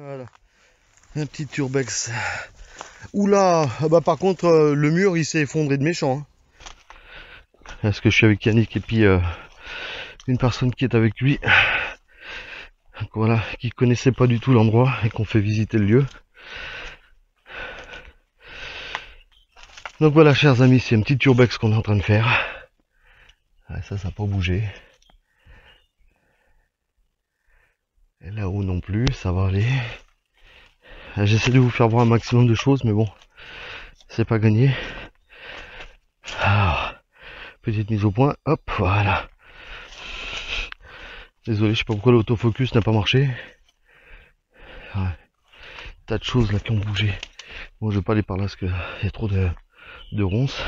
Voilà, un petit urbex. Oula, ah bah par contre le mur il s'est effondré de méchant. Hein. Parce que je suis avec Yannick et puis une personne qui est avec lui. Donc voilà, qui connaissait pas du tout l'endroit et qu'on fait visiter le lieu. Donc voilà, chers amis, c'est un petit urbex qu'on est en train de faire. Ah, ça n'a pas bougé. Et là-haut non plus, ça va aller. J'essaie de vous faire voir un maximum de choses, mais bon, c'est pas gagné. Ah, petite mise au point, hop, voilà. Désolé, je sais pas pourquoi l'autofocus n'a pas marché. Ouais. Tas de choses là qui ont bougé. Bon, je vais pas aller par là parce qu'il y a trop de ronces.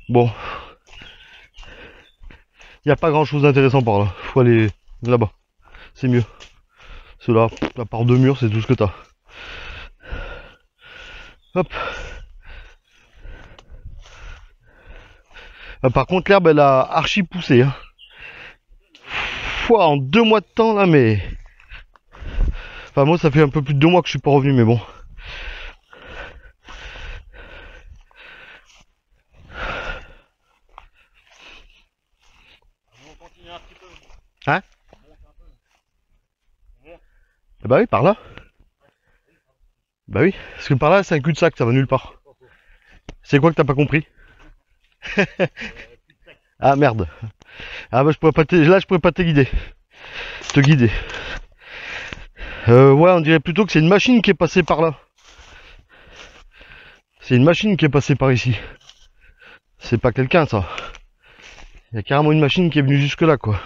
Bon, il n'y a pas grand chose d'intéressant par là. Faut aller là-bas, c'est mieux. Cela, à part deux murs, c'est tout ce que t'as. Hop. Par contre, l'herbe, elle a archi poussé. Hein. Pouah, en 2 mois de temps là, mais. Enfin, moi, ça fait un peu plus de 2 mois que je suis pas revenu, mais bon. Hein? Bah oui, par là. Bah oui, parce que par là, c'est un cul-de-sac, ça va nulle part. C'est quoi que t'as pas compris? Ah merde. Ah bah je pourrais pas là je pourrais pas te guider. Ouais, on dirait plutôt que c'est une machine qui est passée par là. C'est une machine qui est passée par ici. C'est pas quelqu'un ça. Il y a carrément une machine qui est venue jusque là quoi.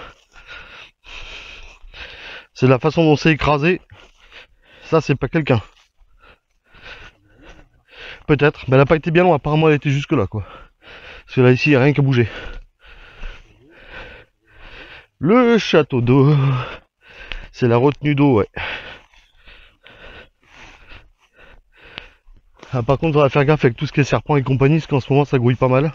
C'est la façon dont c'est écrasé. Ça c'est pas quelqu'un. Peut-être, mais elle a pas été bien loin, apparemment elle était jusque là quoi. Parce que là ici il n'y a rien qui a bougé. Le château d'eau. C'est la retenue d'eau, ouais. Ah, par contre, on va faire gaffe avec tout ce qui est serpent et compagnie, parce qu'en ce moment ça grouille pas mal.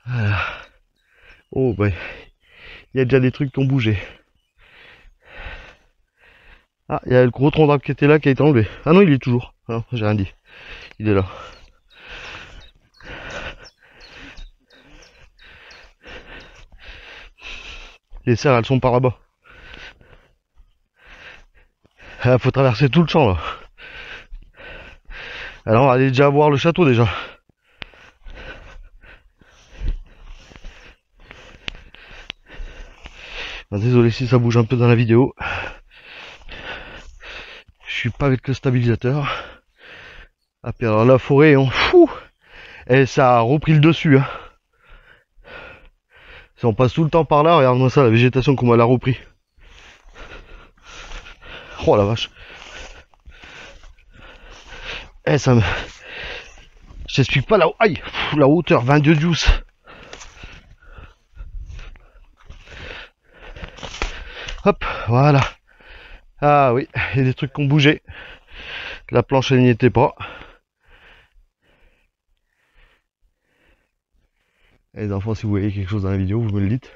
Voilà. Oh, bah, il y a déjà des trucs qui ont bougé. Ah, il y a le gros tronc d'arbre qui était là qui a été enlevé. Ah non, il est toujours. Non, j'ai rien dit. Il est là. Les serres, elles sont par là-bas. Ah, faut traverser tout le champ là. Alors, on va aller déjà voir le château déjà. Ah, désolé si ça bouge un peu dans la vidéo. Je suis pas avec le stabilisateur. Ah, puis alors la forêt, on fou. Et ça a repris le dessus. Hein. Si on passe tout le temps par là, regarde-moi ça, la végétation comment elle a repris. Oh la vache. Eh ça me. Je t'explique pas la. Aïe, la hauteur, 22 deuce. Hop, voilà. Ah oui, il y a des trucs qui ont bougé. La planche elle n'y était pas. Et les enfants, si vous voyez quelque chose dans la vidéo, vous me le dites.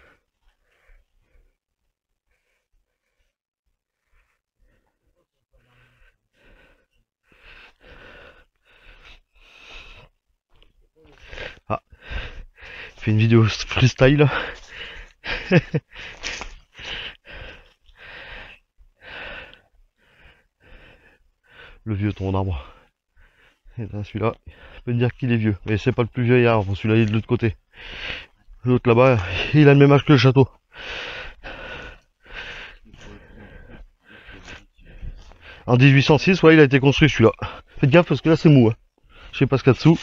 Ah, je fais une vidéo freestyle. Le vieux tronc d'arbre. Et là, celui-là, je peux te dire qu'il est vieux. Mais c'est pas le plus vieux arbre, celui-là il est de l'autre côté. L'autre là-bas, il a le même âge que le château. En 1806, ouais, il a été construit celui-là. Faites gaffe parce que là c'est mou. Hein. Je sais pas ce qu'il y a dessous.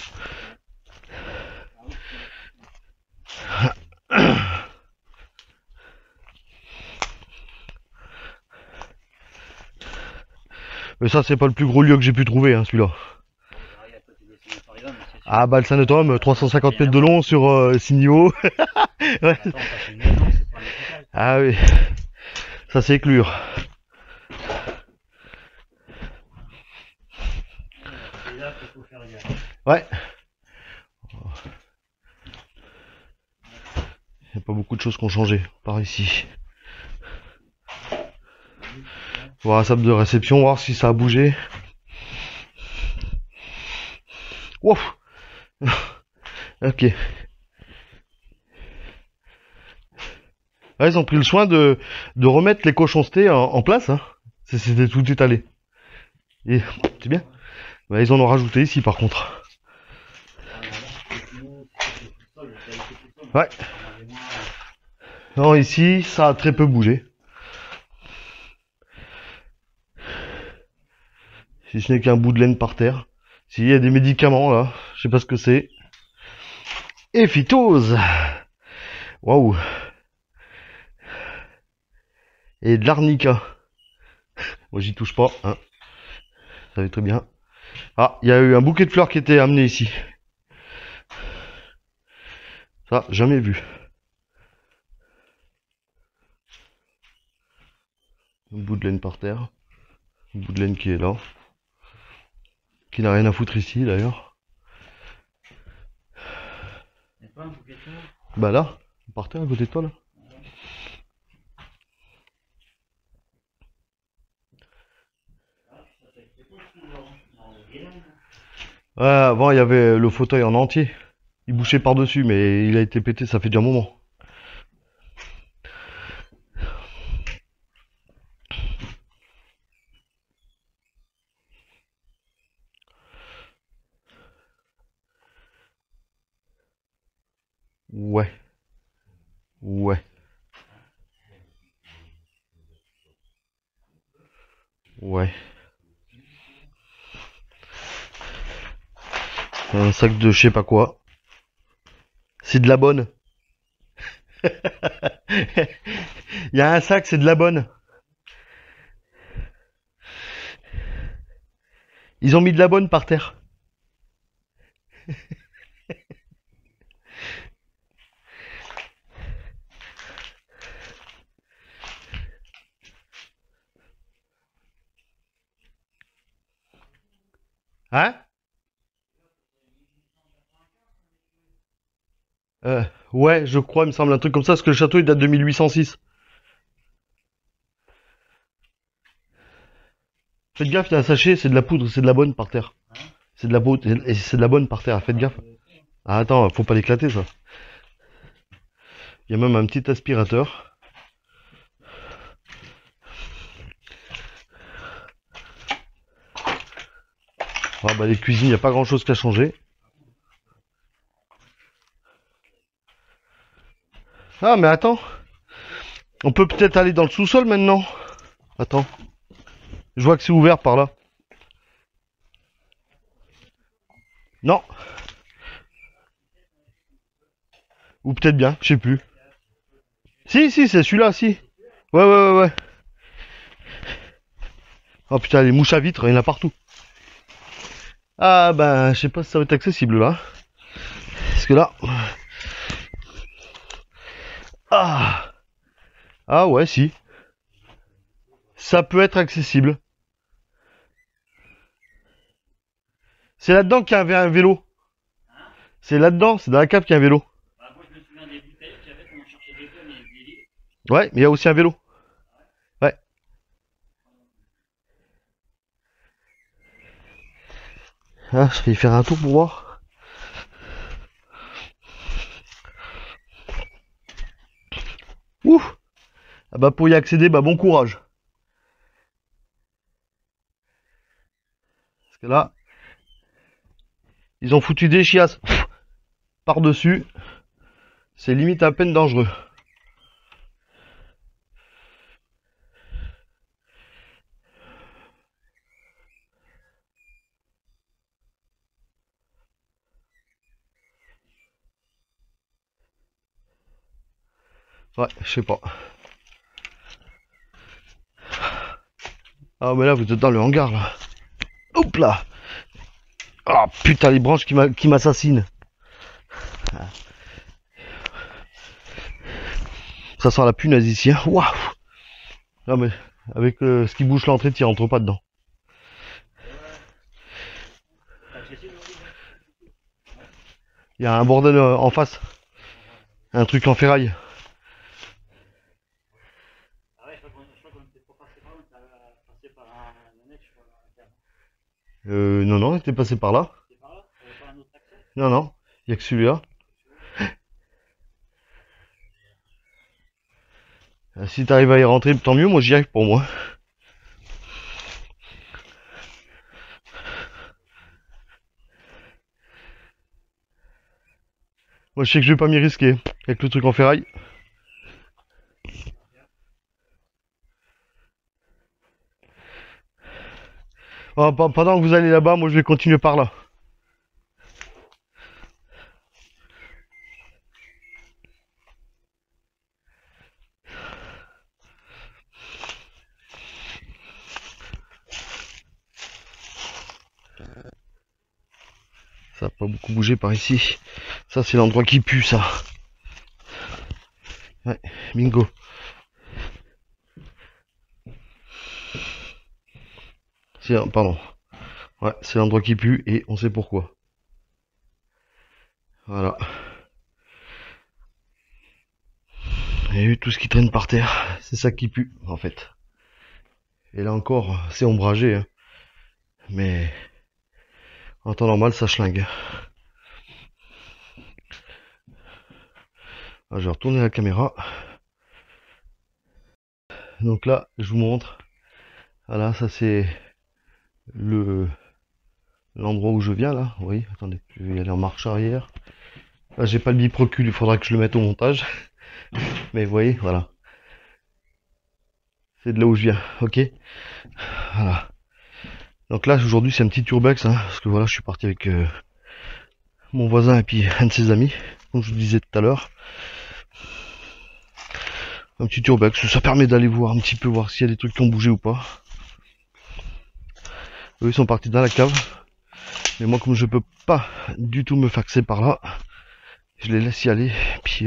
Mais ça c'est pas le plus gros lieu que j'ai pu trouver hein, celui-là. Ah bah le Sanetome, 350 mètres de long sur 6 niveaux. Ouais. Ah oui. Ça c'est éclure. Ouais. Il n'y a pas beaucoup de choses qui ont changé par ici. Voir la sable de réception, voir si ça a bougé. Wow. Ok. Ouais, ils ont pris le soin de remettre les cochoncetés en place. Hein. C'était tout étalé. Et c'est bien. Bah, ils en ont rajouté ici par contre. Ouais. Non, ici, ça a très peu bougé. Si ce n'est qu'un bout de laine par terre. S'il y a des médicaments là, je sais pas ce que c'est. Et phytose. Waouh. Et de l'arnica. Moi j'y touche pas, hein. Ça va très bien. Ah, il y a eu un bouquet de fleurs qui était amené ici. Ça, jamais vu. Un bout de laine par terre. Un bout de laine qui est là. Qui n'a rien à foutre ici d'ailleurs. Bah là, par terre à côté de toi là. Ouais, avant il y avait le fauteuil en entier. Il bouchait par-dessus, mais il a été pété, ça fait déjà un moment. Ouais. Ouais. Ouais. Un sac de je sais pas quoi. C'est de la bonne. Il y a un sac, c'est de la bonne. Ils ont mis de la bonne par terre. Hein? Ouais, je crois, il me semble un truc comme ça, parce que le château il date de 1806. Faites gaffe, il y a un sachet, c'est de la poudre, c'est de la bonne par terre. C'est de la poudre, et c'est de la bonne par terre, faites gaffe. Ah, attends, faut pas l'éclater ça. Il y a même un petit aspirateur. Ah bah les cuisines, il n'y a pas grand chose qui a changé. Ah mais attends. On peut peut-être aller dans le sous-sol maintenant. Attends. Je vois que c'est ouvert par là. Non. Ou peut-être bien, je sais plus. Si, si, c'est celui-là, si. Ouais. Oh putain, les mouches à vitres, il y en a partout. Ah ben, je sais pas si ça va être accessible là. Parce que là... Ah ouais, si. Ça peut être accessible. C'est là-dedans qu'il y avait un vélo. C'est là-dedans, c'est dans la cave qu'il y a un vélo. Ouais, mais il y a aussi un vélo. Ouais. Ah, je vais y faire un tour pour voir. Ouh. Ah bah pour y accéder, bah bon courage. Parce que là, ils ont foutu des chiasses par-dessus. C'est limite à peine dangereux. Ouais, je sais pas. Ah mais là vous êtes dans le hangar là. Hop là. Ah putain les branches qui m'assassinent. Ça sent la punaise ici. Hein. Waouh. Non mais avec ce qui bouche l'entrée, tu rentres pas dedans. Il y a un bordel en face. Un truc en ferraille. Non, non, t'es passé par là. Non, non, il y a que celui-là. Si t'arrives à y rentrer, tant mieux, moi j'y arrive pour moi. Moi je sais que je vais pas m'y risquer. Avec le truc en ferraille. Pendant que vous allez là-bas, moi je vais continuer par là. Ça a pas beaucoup bougé par ici. Ça c'est l'endroit qui pue ça. Ouais, bingo. Pardon. Ouais, c'est l'endroit qui pue et on sait pourquoi. Voilà. Et tout ce qui traîne par terre, c'est ça qui pue en fait. Et là encore, c'est ombragé. Hein. Mais en temps normal, ça schlingue. Je vais retourner la caméra. Donc là, je vous montre. Voilà, ça c'est l'endroit où je viens là. Oui, attendez, je vais y aller en marche arrière. Là, j'ai pas le bip recul, il faudra que je le mette au montage. Mais vous voyez, voilà. C'est de là où je viens, ok. Voilà. Donc là, aujourd'hui, c'est un petit urbex, hein, parce que voilà, je suis parti avec mon voisin et puis un de ses amis, comme je vous disais tout à l'heure. Un petit urbex, ça permet d'aller voir un petit peu, voir s'il y a des trucs qui ont bougé ou pas. Eux, ils sont partis dans la cave. Mais moi, comme je peux pas du tout me faxer par là, je les laisse y aller. Puis,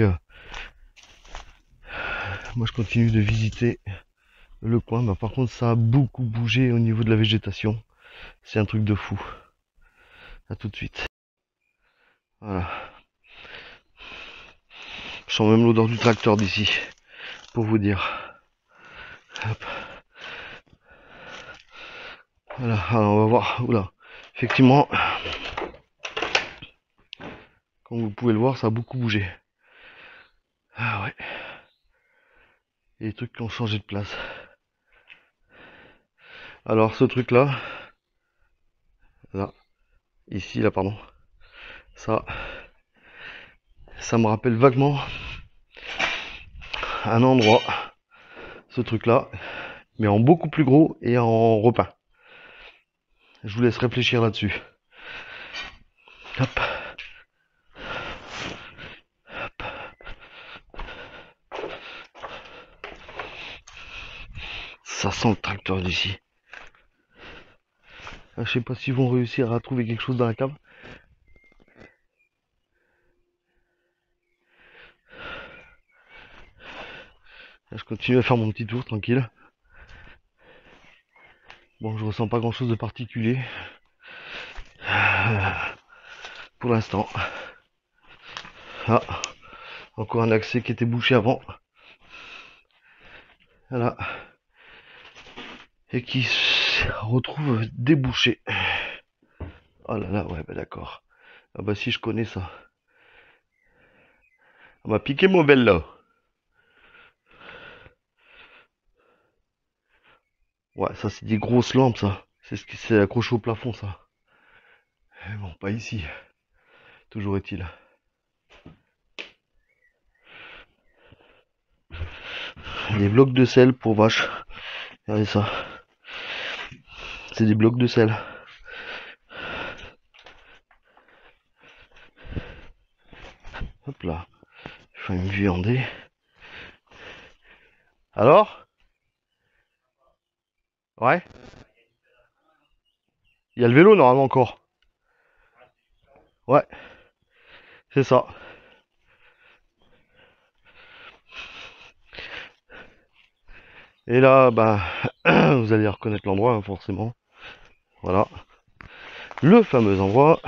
moi, je continue de visiter le coin. Bah, par contre, ça a beaucoup bougé au niveau de la végétation. C'est un truc de fou. À tout de suite. Voilà. Je sens même l'odeur du tracteur d'ici, pour vous dire. Hop. Voilà, alors on va voir. Oula. Effectivement, comme vous pouvez le voir, ça a beaucoup bougé. Ah ouais. Il y a des trucs qui ont changé de place. Alors ce truc là, là, ici là pardon, ça me rappelle vaguement un endroit, ce truc là, mais en beaucoup plus gros et en repeint. Je vous laisse réfléchir là-dessus. Hop. Hop. Ça sent le tracteur d'ici. Je sais pas s'ils vont réussir à trouver quelque chose dans la cave. Je continue à faire mon petit tour tranquille. Bon, je ressens pas grand chose de particulier pour l'instant. Ah, encore un accès qui était bouché avant. Voilà. Et qui se retrouve débouché. Oh là là, ouais, bah d'accord. Ah bah si, je connais ça. On m'a piqué mon bel là. Ouais, ça c'est des grosses lampes ça. C'est ce qui s'est accroché au plafond ça. Mais bon, pas ici. Toujours est-il. Des blocs de sel pour vache. Regardez ça. C'est des blocs de sel. Hop là. Je fais une viandée. Alors? Ouais? Il y a le vélo normalement encore. Ouais, c'est ça. Et là, bah, vous allez reconnaître l'endroit, hein, forcément. Voilà. Le fameux endroit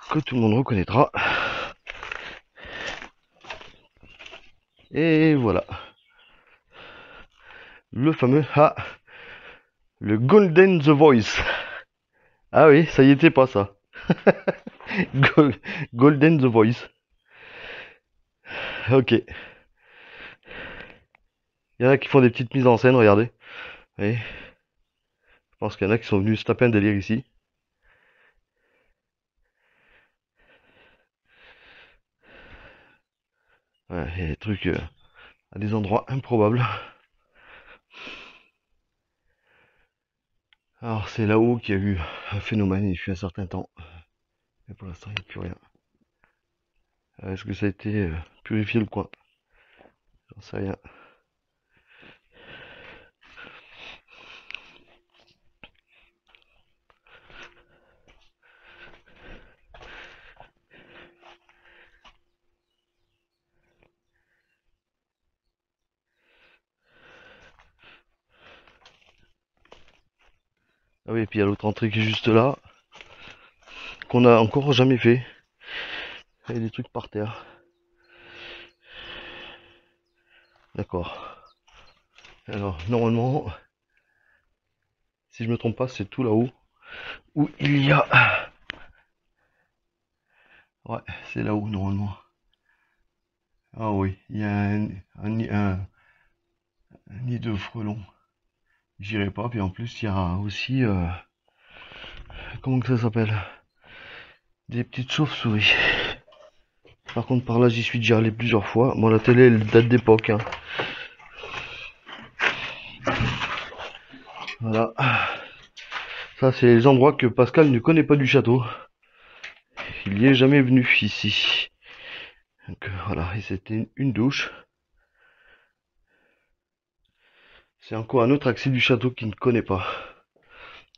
que tout le monde reconnaîtra. Et voilà. Le fameux... Ah, le Golden The Voice. Ah oui, ça y était pas ça. Golden The Voice. Ok. Il y en a qui font des petites mises en scène, regardez. Oui. Je pense qu'il y en a qui sont venus se taper un délire ici. Ouais, il y a des trucs à des endroits improbables. Alors c'est là-haut qu'il y a eu un phénomène, il fut un certain temps. Mais pour l'instant, il n'y a plus rien. Est-ce que ça a été purifié le coin? J'en sais rien. Ah oui, et puis il y a l'autre entrée qui est juste là, qu'on a encore jamais fait. Il y a des trucs par terre. D'accord. Alors, normalement, si je me trompe pas, c'est tout là-haut où il y a... Ouais, c'est là-haut, normalement. Ah oui, il y a un nid de frelons. J'irai pas, puis en plus, il y a aussi... comment que ça s'appelle? Des petites chauves-souris. Par contre, par là, j'y suis déjà allé plusieurs fois. Bon, la télé, elle date d'époque, hein. Voilà. Ça, c'est les endroits que Pascal ne connaît pas du château. Il y est jamais venu ici. Donc voilà, et c'était une douche. C'est encore un autre accès du château qu'il ne connaît pas.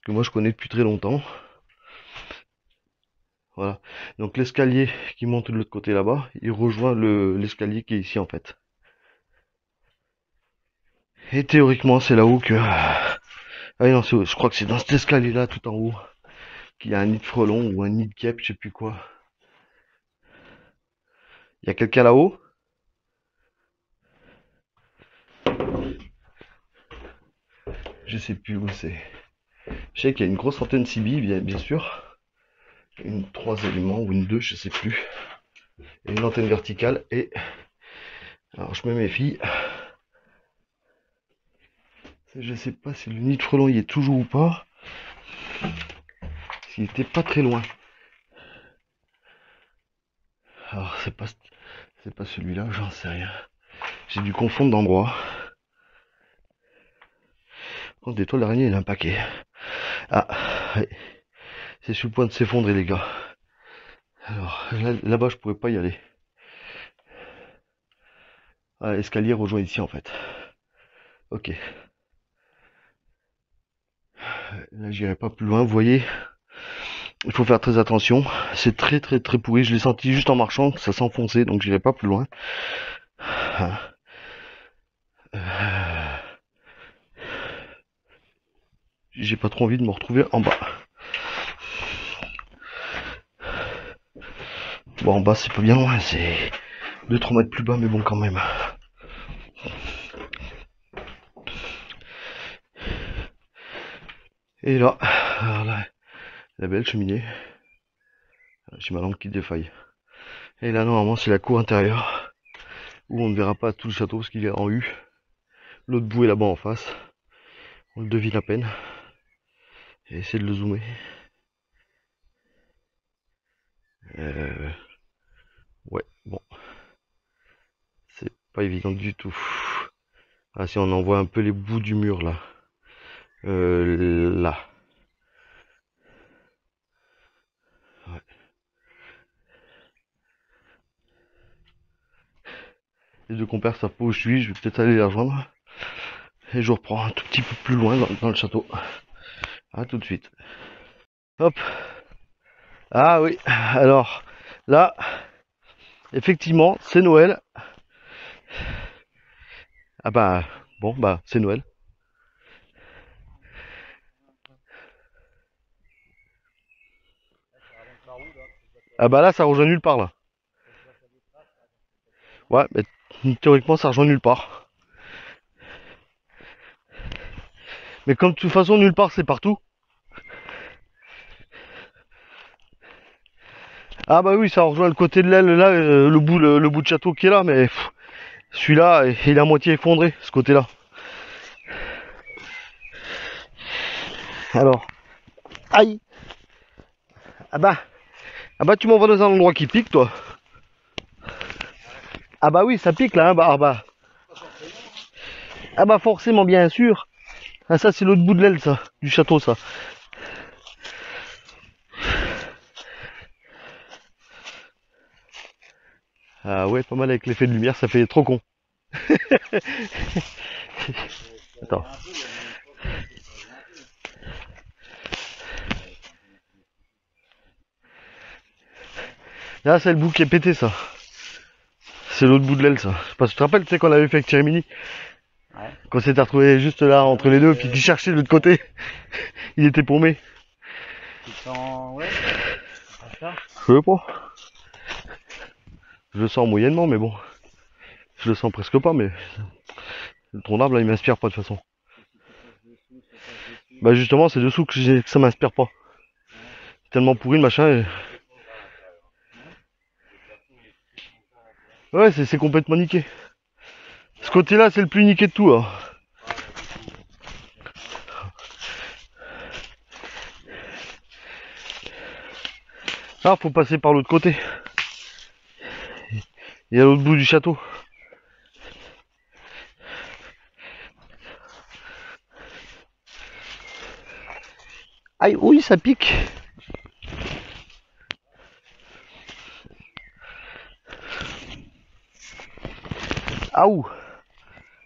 Que moi je connais depuis très longtemps. Voilà. Donc l'escalier qui monte de l'autre côté là-bas, il rejoint l'escalier qui est ici en fait. Et théoriquement c'est là-haut que... Ah non, je crois que c'est dans cet escalier là tout en haut qu'il y a un nid de frelon ou un nid de guêpe, je sais plus quoi. Il y a quelqu'un là-haut? Je sais plus où c'est. Je sais qu'il y a une grosse antenne CB, bien sûr. Une 3 éléments ou une 2, je sais plus. Et une antenne verticale et... Alors je me méfie. Je sais pas si le nid de frelon y est toujours ou pas. S'il était pas très loin. Alors c'est pas celui-là, j'en sais rien. J'ai dû confondre d'endroit. Par contre, des toiles d'araignée, il y en a un paquet. Ah, ouais. C'est sur le point de s'effondrer, les gars. Alors, là-bas, je pourrais pas y aller. Ah, l'escalier rejoint ici, en fait. Ok. Là, j'irai pas plus loin, vous voyez. Il faut faire très attention. C'est très, très, très pourri. Je l'ai senti juste en marchant, ça s'enfonçait, donc j'irai pas plus loin. J'ai pas trop envie de me retrouver en bas. Bon, en bas, c'est pas bien loin, c'est 2-3 mètres plus bas, mais bon, quand même. Et là, alors là, la belle cheminée. J'ai ma lampe qui défaille. Et là, normalement, c'est la cour intérieure, où on ne verra pas tout le château, parce qu'il est en U. L'autre bout est là-bas en face. On le devine à peine. J'ai essayé de le zoomer. Ouais, bon. C'est pas évident du tout. Ah, si on en voit un peu les bouts du mur, là. Là. Ouais. Les deux compères savent pas où je suis, je vais peut-être aller les rejoindre. Et je reprends un tout petit peu plus loin dans le château. A tout de suite. Hop. Ah oui, alors là, effectivement, c'est Noël. Ah bah, Bon, bah, c'est Noël. Ah bah là, ça rejoint nulle part, là. Ouais, mais théoriquement, ça rejoint nulle part. Mais comme de toute façon, nulle part, c'est partout. Ah bah oui, ça rejoint le côté de l'aile, là, le bout de château qui est là, mais celui-là, il est à moitié effondré, ce côté-là. Alors, aïe. Ah bah, ah bah tu m'envoies dans un endroit qui pique, toi. Ah bah oui, ça pique là, hein, ah bah forcément, bien sûr. Ah ça, c'est l'autre bout de l'aile, ça, du château, ça. Ah ouais, pas mal avec l'effet de lumière, ça fait trop con. Attends. Là, c'est le bout qui est pété, ça. C'est l'autre bout de l'aile, ça. Je sais pas si tu te rappelles, tu sais, qu'on avait fait avec Thierry Mini. Ouais. Quand s'était retrouvé juste là, entre les deux, puis qu'il cherchait de l'autre côté. Il était paumé. Tu te sens, ouais, pas ça. Je veux pas. Je le sens moyennement, mais bon. Je le sens presque pas, mais ton arbre là, il m'inspire pas de toute façon. Bah justement, c'est dessous que ça m'inspire pas. C'est tellement pourri le machin. Ouais, c'est complètement niqué. Ce côté-là, c'est le plus niqué de tout. Hein. Ah, faut passer par l'autre côté. Et à l'autre bout du château. Aïe, oui, ça pique. Ah ouh,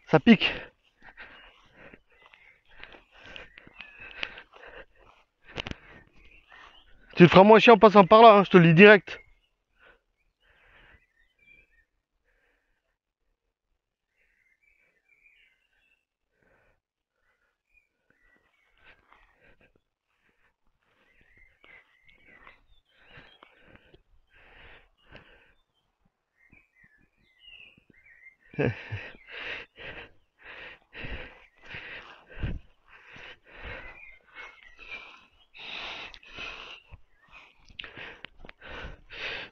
ça pique. Tu te feras moins chiant en passant par là, hein, je te le dis direct.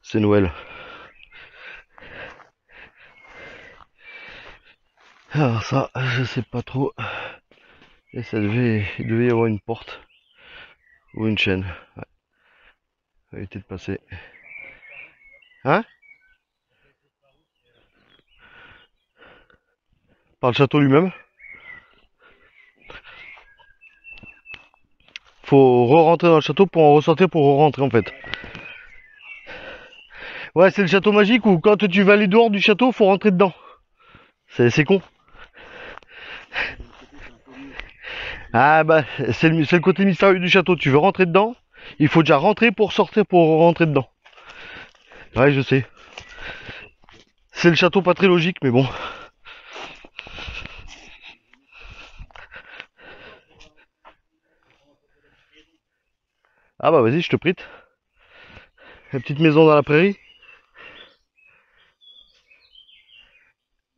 C'est Noël. Alors ça, je sais pas trop. Et il devait y avoir une porte. Ou une chaîne. Ouais, ça a été de passer. Hein? Par le château lui-même. Faut re-rentrer dans le château pour en ressortir pour re-rentrer en fait. Ouais, c'est le château magique où quand tu vas aller dehors du château, faut rentrer dedans. C'est con. Ah bah, c'est le côté mystérieux du château. Tu veux rentrer dedans, il faut déjà rentrer pour sortir pour rentrer dedans. Ouais, je sais. C'est le château pas très logique, mais bon. Ah bah vas-y, je te prête. La petite maison dans la prairie.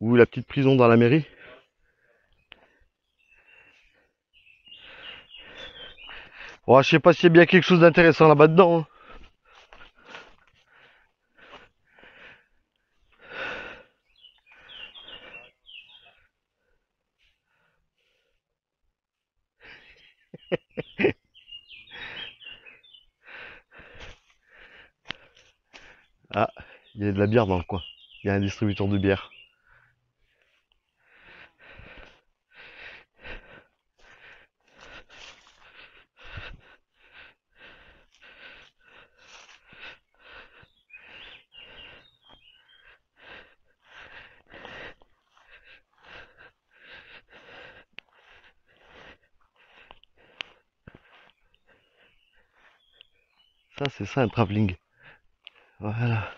Ou la petite prison dans la mairie. Ouais, je sais pas s'il y a bien quelque chose d'intéressant là-bas dedans. Hein. Ah, il y a de la bière dans le coin. Il y a un distributeur de bière. Ça, c'est ça un travelling. Voilà.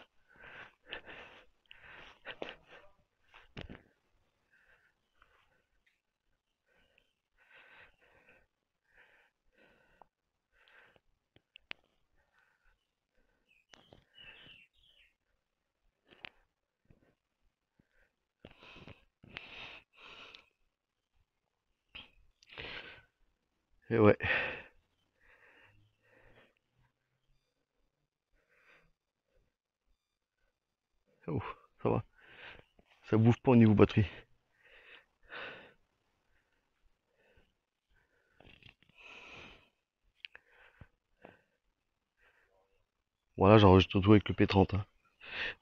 Et ouais. Oh, ça va. Ça bouffe pas au niveau batterie. Voilà, j'enregistre tout avec le P30. Hein.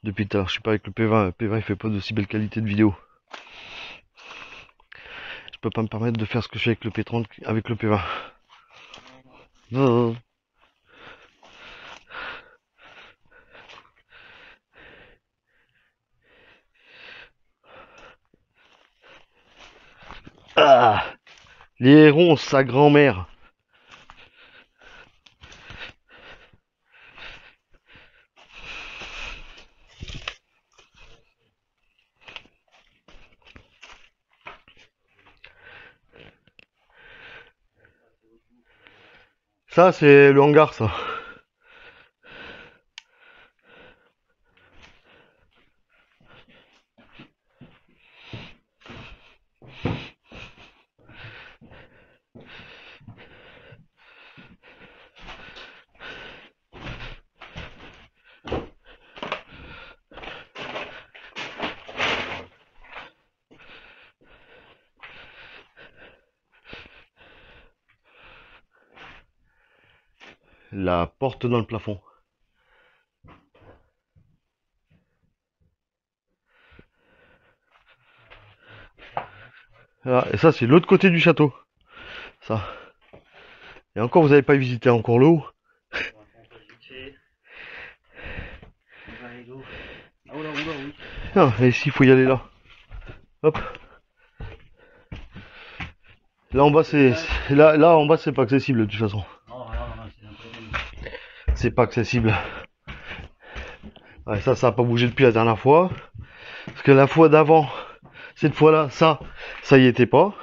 Depuis tout à l'heure, je suis pas avec le P20. Le P20 il fait pas d'aussi belle qualité de vidéo. Je peux pas me permettre de faire ce que je fais avec le P30 avec le P20. Non. Ah, les ronces, sa grand-mère. Ça, c'est le hangar, ça. La porte dans le plafond. Voilà. Et ça, c'est l'autre côté du château. Ça. Et encore, vous n'avez pas visité encore le haut. Non, et ici, il faut y aller là. Hop. Là en bas, là en bas, c'est pas accessible de toute façon. C'est pas accessible. Ouais, ça a pas bougé depuis la dernière fois. Parce que la fois d'avant, cette fois-là, ça y était pas.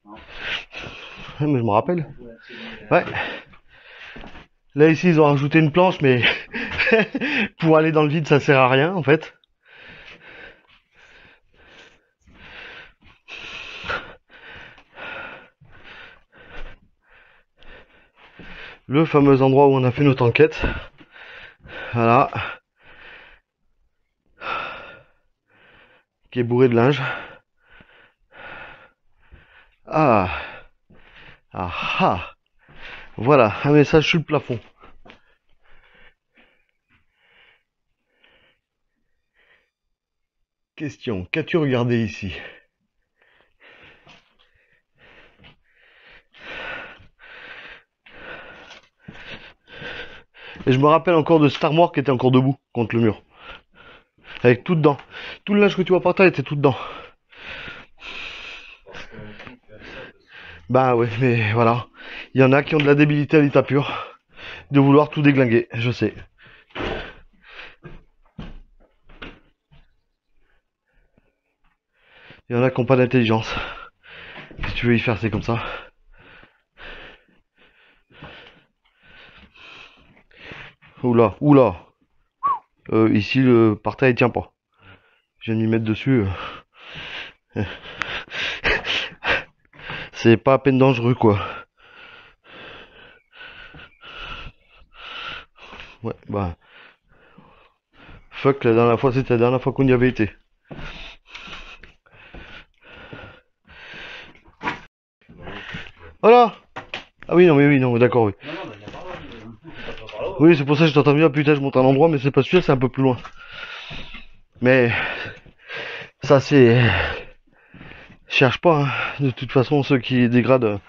Ouais, mais je me rappelle. Ouais. Là ici, ils ont rajouté une planche, mais pour aller dans le vide, ça sert à rien en fait. Le fameux endroit où on a fait notre enquête. Voilà. Qui est bourré de linge. Ah. Ah ah. Voilà, un message sur le plafond. Question, qu'as-tu regardé ici? Et je me rappelle encore de cette armoire qui était encore debout contre le mur. Avec tout dedans. Tout le linge que tu vois par terre était tout dedans. Bah ouais, mais voilà. Il y en a qui ont de la débilité à l'état pur. De vouloir tout déglinguer, je sais. Il y en a qui n'ont pas d'intelligence. Si tu veux y faire, c'est comme ça. Oula, oula. Ici, le parterre, il tient pas. Je viens de m'y mettre dessus. C'est pas à peine dangereux, quoi. Ouais, bah. Fuck, la dernière fois, c'était la dernière fois qu'on y avait été. Voilà. Ah oui, non, mais oui, non, d'accord, oui. Oui, c'est pour ça que je t'entends bien. Putain, je monte à l'endroit, mais c'est pas sûr, c'est un peu plus loin. Mais ça, c'est. Cherche pas. Hein. De toute façon, ceux qui dégradent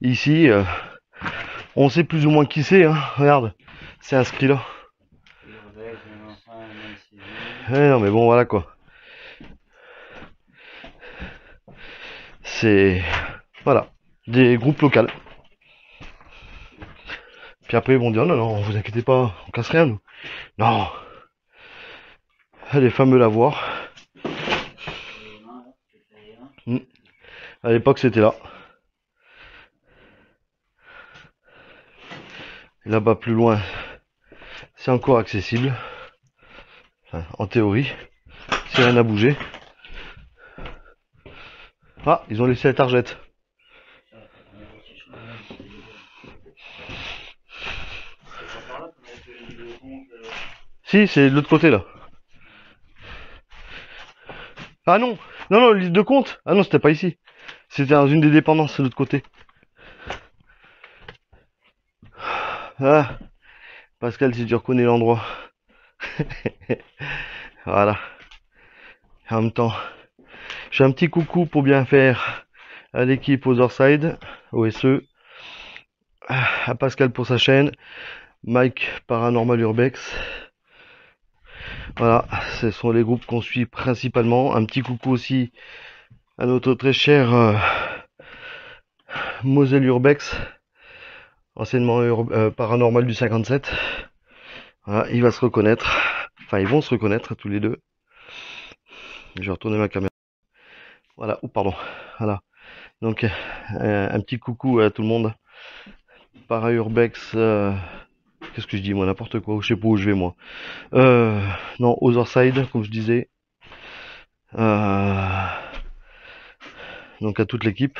ici, on sait plus ou moins qui c'est. Hein. Regarde, c'est inscrit là. Non, mais bon, voilà quoi. C'est. Voilà. Des groupes locaux. Puis après, ils vont dire non, non, vous inquiétez pas, on casse rien, nous. Non. Les fameux lavoirs. À l'époque, c'était là. Et là-bas, plus loin, c'est encore accessible. Enfin, en théorie. Si rien n'a bougé. Ah, ils ont laissé la targette. Si, c'est de l'autre côté là. Ah non, non, non, le livre de compte. Ah non, c'était pas ici. C'était dans une des dépendances, c'est de l'autre côté. Ah, Pascal, si tu reconnais l'endroit. Voilà. En même temps, je fais un petit coucou pour bien faire à l'équipe Otherside, OSE, à Pascal pour sa chaîne, Mike Paranormal Urbex. Voilà, ce sont les groupes qu'on suit principalement. Un petit coucou aussi à notre très cher Moselle Urbex, anciennement Paranormal du 57. Voilà, il va se reconnaître. Enfin, ils vont se reconnaître tous les deux. Je vais retourner ma caméra. Voilà, oh pardon. Voilà. Donc, un petit coucou à tout le monde. Para Urbex, qu'est-ce que je dis moi, n'importe quoi, je sais pas où je vais moi. Non, Otherside, comme je disais. Donc à toute l'équipe.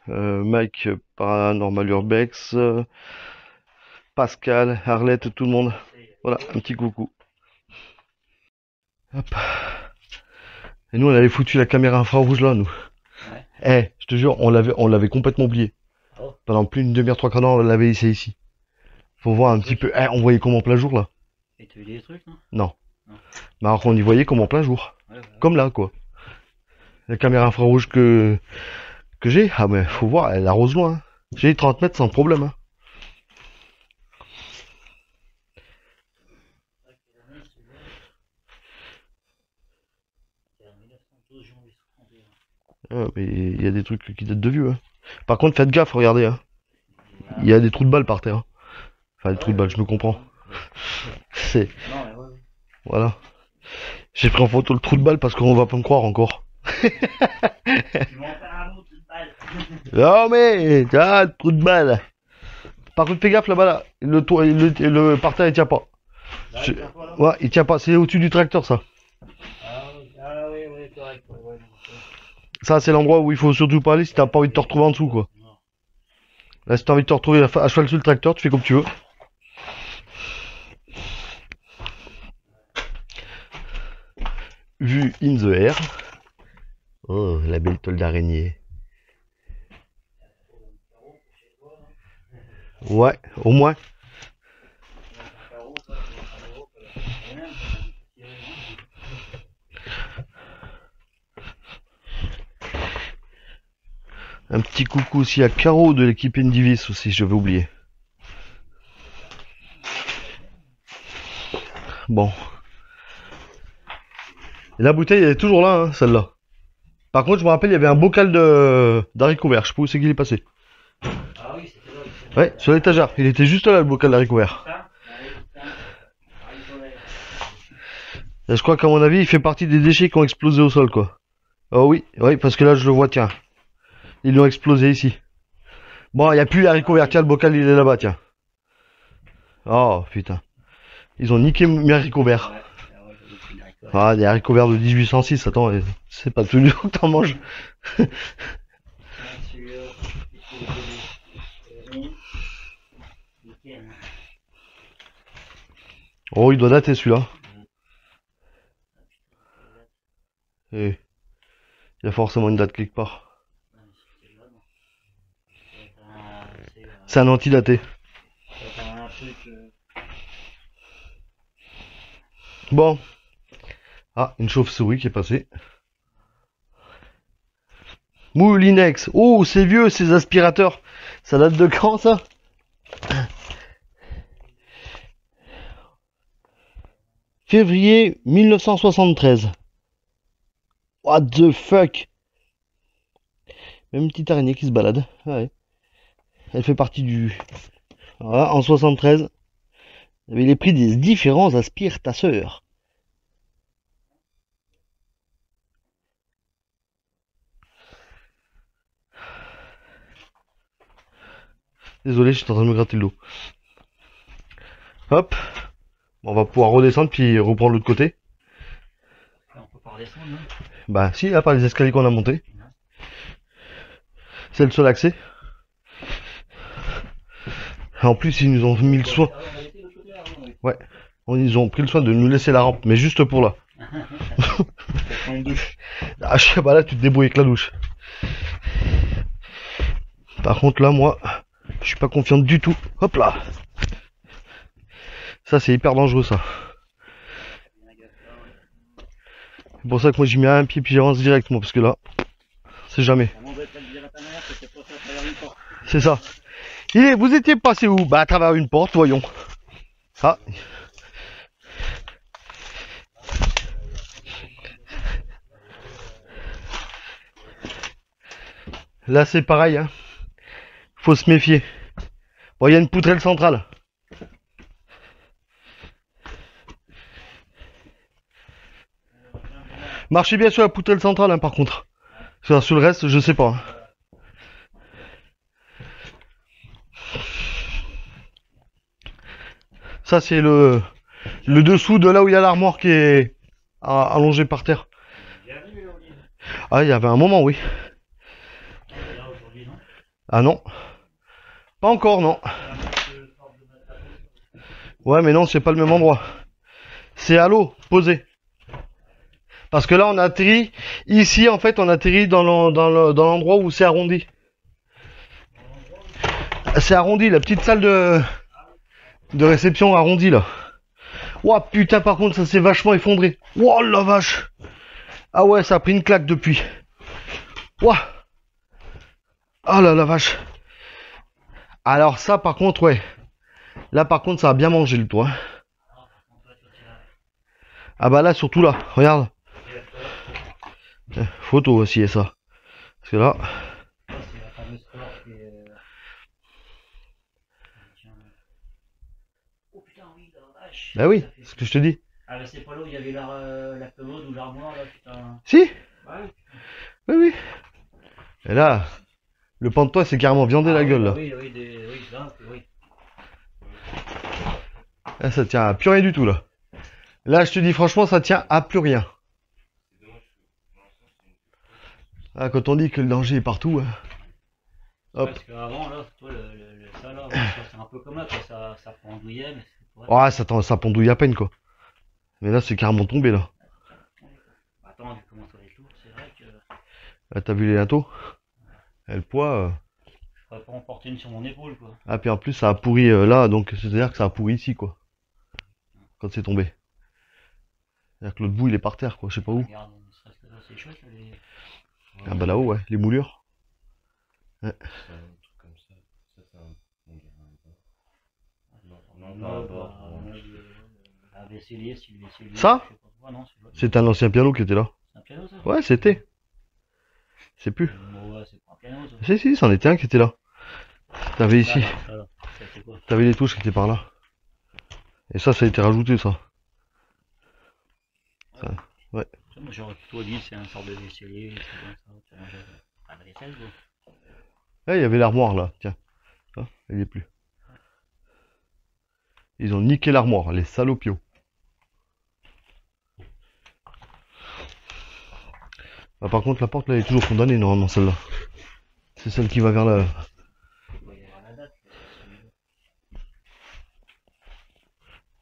Mike Paranormal Urbex, Pascal, Arlette, tout le monde. Voilà, un petit coucou. Hop. Et nous on avait foutu la caméra infrarouge là, nous. Ouais. Eh, je te jure, on l'avait complètement oublié. Oh. Pendant plus d'une demi-heure, 3 quarts d'heure, on l'avait laissé ici. Faut voir un petit peu. Eh, on voyait comme en plein jour là. Et tu as eu des trucs, non? Non. Non. Mais alors qu'on y voyait comme en plein jour. Ouais. Comme là, quoi. La caméra infrarouge que j'ai, ah mais faut voir, elle arrose loin. Hein. J'ai 30 mètres sans problème. Hein. Ah, mais il y a des trucs qui datent de vieux. Hein. Par contre, faites gaffe, regardez. Hein. Il y a des trous de balles par terre. Hein. Enfin, des trous de balles, je me comprends. C'est. Voilà. J'ai pris en photo le trou de balle parce qu'on va pas me croire encore. Non mais, ah, le trou de balle. Par contre, fais gaffe là-bas là. Le parterre il tient pas. Ouais, il tient pas. C'est au-dessus du tracteur ça. Ah oui, correct. Ouais. Ça, c'est l'endroit où il faut surtout pas aller si t'as pas envie de te retrouver en dessous quoi. Là, si t'as envie de te retrouver à cheval sur le tracteur, tu fais comme tu veux. Vue in the air. Oh, la belle toile d'araignée. Ouais, au moins. Un petit coucou aussi à Caro de l'équipe Indivis aussi, je vais oublier. Bon. Et la bouteille, elle est toujours là, hein, celle-là. Par contre, je me rappelle, il y avait un bocal d'haricots verts. Je sais pas où c'est qu'il est passé. Ah oui, c'était là. Ouais, sur l'étagère. Il était juste là, le bocal d'haricots verts. Et je crois qu'à mon avis, il fait partie des déchets qui ont explosé au sol, quoi. Oh oui, oui, parce que là, je le vois, tiens. Ils l'ont explosé ici. Bon, il n'y a plus les haricots verts. Tiens, le bocal, il est là-bas, tiens. Oh, putain. Ils ont niqué mes haricots verts. Ah, des haricots verts de 1806, attends, c'est pas tous les jours que t'en manges. Oh, il doit dater celui-là. Et il y a forcément une date quelque part. C'est un antidaté. Bon. Ah, une chauve-souris qui est passée. Moulinex. Oh, c'est vieux ces aspirateurs. Ça date de quand ça? Février 1973. What the fuck? Même une petite araignée qui se balade. Ouais. Elle fait partie du... Voilà, en 73. Il y avait les prix des différents aspiratasseurs. Désolé, j'étais en train de me gratter le dos. Hop. On va pouvoir redescendre puis reprendre l'autre côté. On peut pas redescendre, non? Bah si, à part les escaliers qu'on a montés. C'est le seul accès. En plus, ils nous ont mis le soin. Ouais. Ils ont pris le soin de nous laisser la rampe, mais juste pour là. Prends une douche. Ah, je sais pas, là, tu te débrouilles avec la douche. Par contre, là, moi, je suis pas confiant du tout. Hop là. Ça, c'est hyper dangereux, ça. C'est pour ça que moi, j'y mets un pied puis j'avance direct, moi, parce que là, c'est jamais. C'est ça. Vous étiez passé où? Bah, à travers une porte, voyons. Ah. Là, c'est pareil, hein. Faut se méfier. Bon, il y a une poutrelle centrale. Marchez bien sur la poutrelle centrale, hein, par contre. Sur le reste, je sais pas. Hein. Ça, c'est le dessous de là où il y a l'armoire qui est allongée par terre. Ah, il y avait un moment, oui. Ah non. Pas encore, non. Ouais, mais non, c'est pas le même endroit. C'est à l'eau, posé. Parce que là, on a atterri. Ici, en fait, on atterrit dans l'endroit où c'est arrondi. C'est arrondi, la petite salle de réception arrondie, là. Ouah, putain, par contre, ça s'est vachement effondré. Ouah, la vache. Ah ouais, ça a pris une claque depuis. Ouah. Ah là, la vache. Alors ça, par contre, ouais. Là, par contre, ça a bien mangé le toit. Ah bah là, surtout là, regarde. Photo aussi, et ça. Parce que là... Bah oui, c'est ce que je te dis. Ah bah c'est pas là où il y avait la commode ou l'armoire là, putain. Si. Ouais. Oui, oui. Et là, le pan de toit s'est carrément viandé la gueule, là. Oui, là, oui. Là, ça tient à plus rien du tout, là. Là, je te dis franchement, ça tient à plus rien. Ah, quand on dit que le danger est partout, hein. Hop. Parce qu'avant, là, toi, ça là, c'est un peu comme là, quoi, ça pendouillait, mais c'est pas... Ouais, ça pendouille à peine, quoi. Mais là, c'est carrément tombé, là. Attends, vu comment ça va être lourd, c'est vrai que... Là, t'as vu les linteaux? Et le poids... Je pourrais pas en porter une sur mon épaule, quoi. Ah, puis en plus, ça a pourri là, donc c'est-à-dire que ça a pourri ici, quoi. Quand c'est tombé. C'est-à-dire que l'autre bout, il est par terre, quoi, je sais pas où. Regarde, ne serait-ce que là, c'est chouette, là, les... Ah bah là-haut, ouais, les moulures. Ouais. C'est un truc comme ça. Ça, c'est un. Non, Non, par rapport. un vaisselier, si le vaisselier... Ça? je sais pas. Ouais, non, c'est vrai. C'est un ancien piano qui était là. C'est un piano, ça? Ouais, c'était. C'est plus. Ouais, c'est pas un piano, ça. Si, c'en était un qui était là. T'avais ici. Ça, là. Ça, c'est quoi? T'avais les touches qui étaient par là. Et ça a été rajouté, ça. Ça, ouais. Moi, j'aurais plutôt dit c'est un sort de vaisselier, c'est comme ça, tu ranges à la vaisselle, quoi. Ah, il y avait l'armoire, là, tiens. Ah, elle y est plus. Ils ont niqué l'armoire, les salopios. Ah, par contre, la porte, là, elle est toujours condamnée, normalement, celle-là. C'est celle qui va vers la...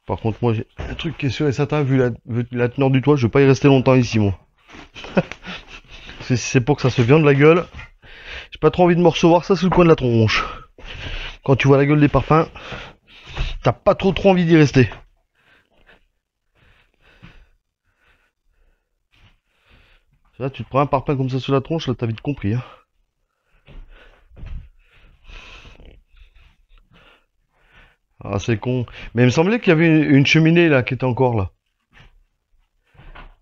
Par contre, moi, j'ai un truc qui est sûr et certain, vu la teneur du toit, je vais pas y rester longtemps ici, moi. C'est pour que ça se viande la gueule. J'ai pas trop envie de me recevoir ça sous le coin de la tronche. Quand tu vois la gueule des parpaings, t'as pas trop envie d'y rester. Là, tu te prends un parpaing comme ça sous la tronche, là, t'as vite compris, hein. Ah, c'est con. Mais il me semblait qu'il y avait une cheminée, là, qui était encore là.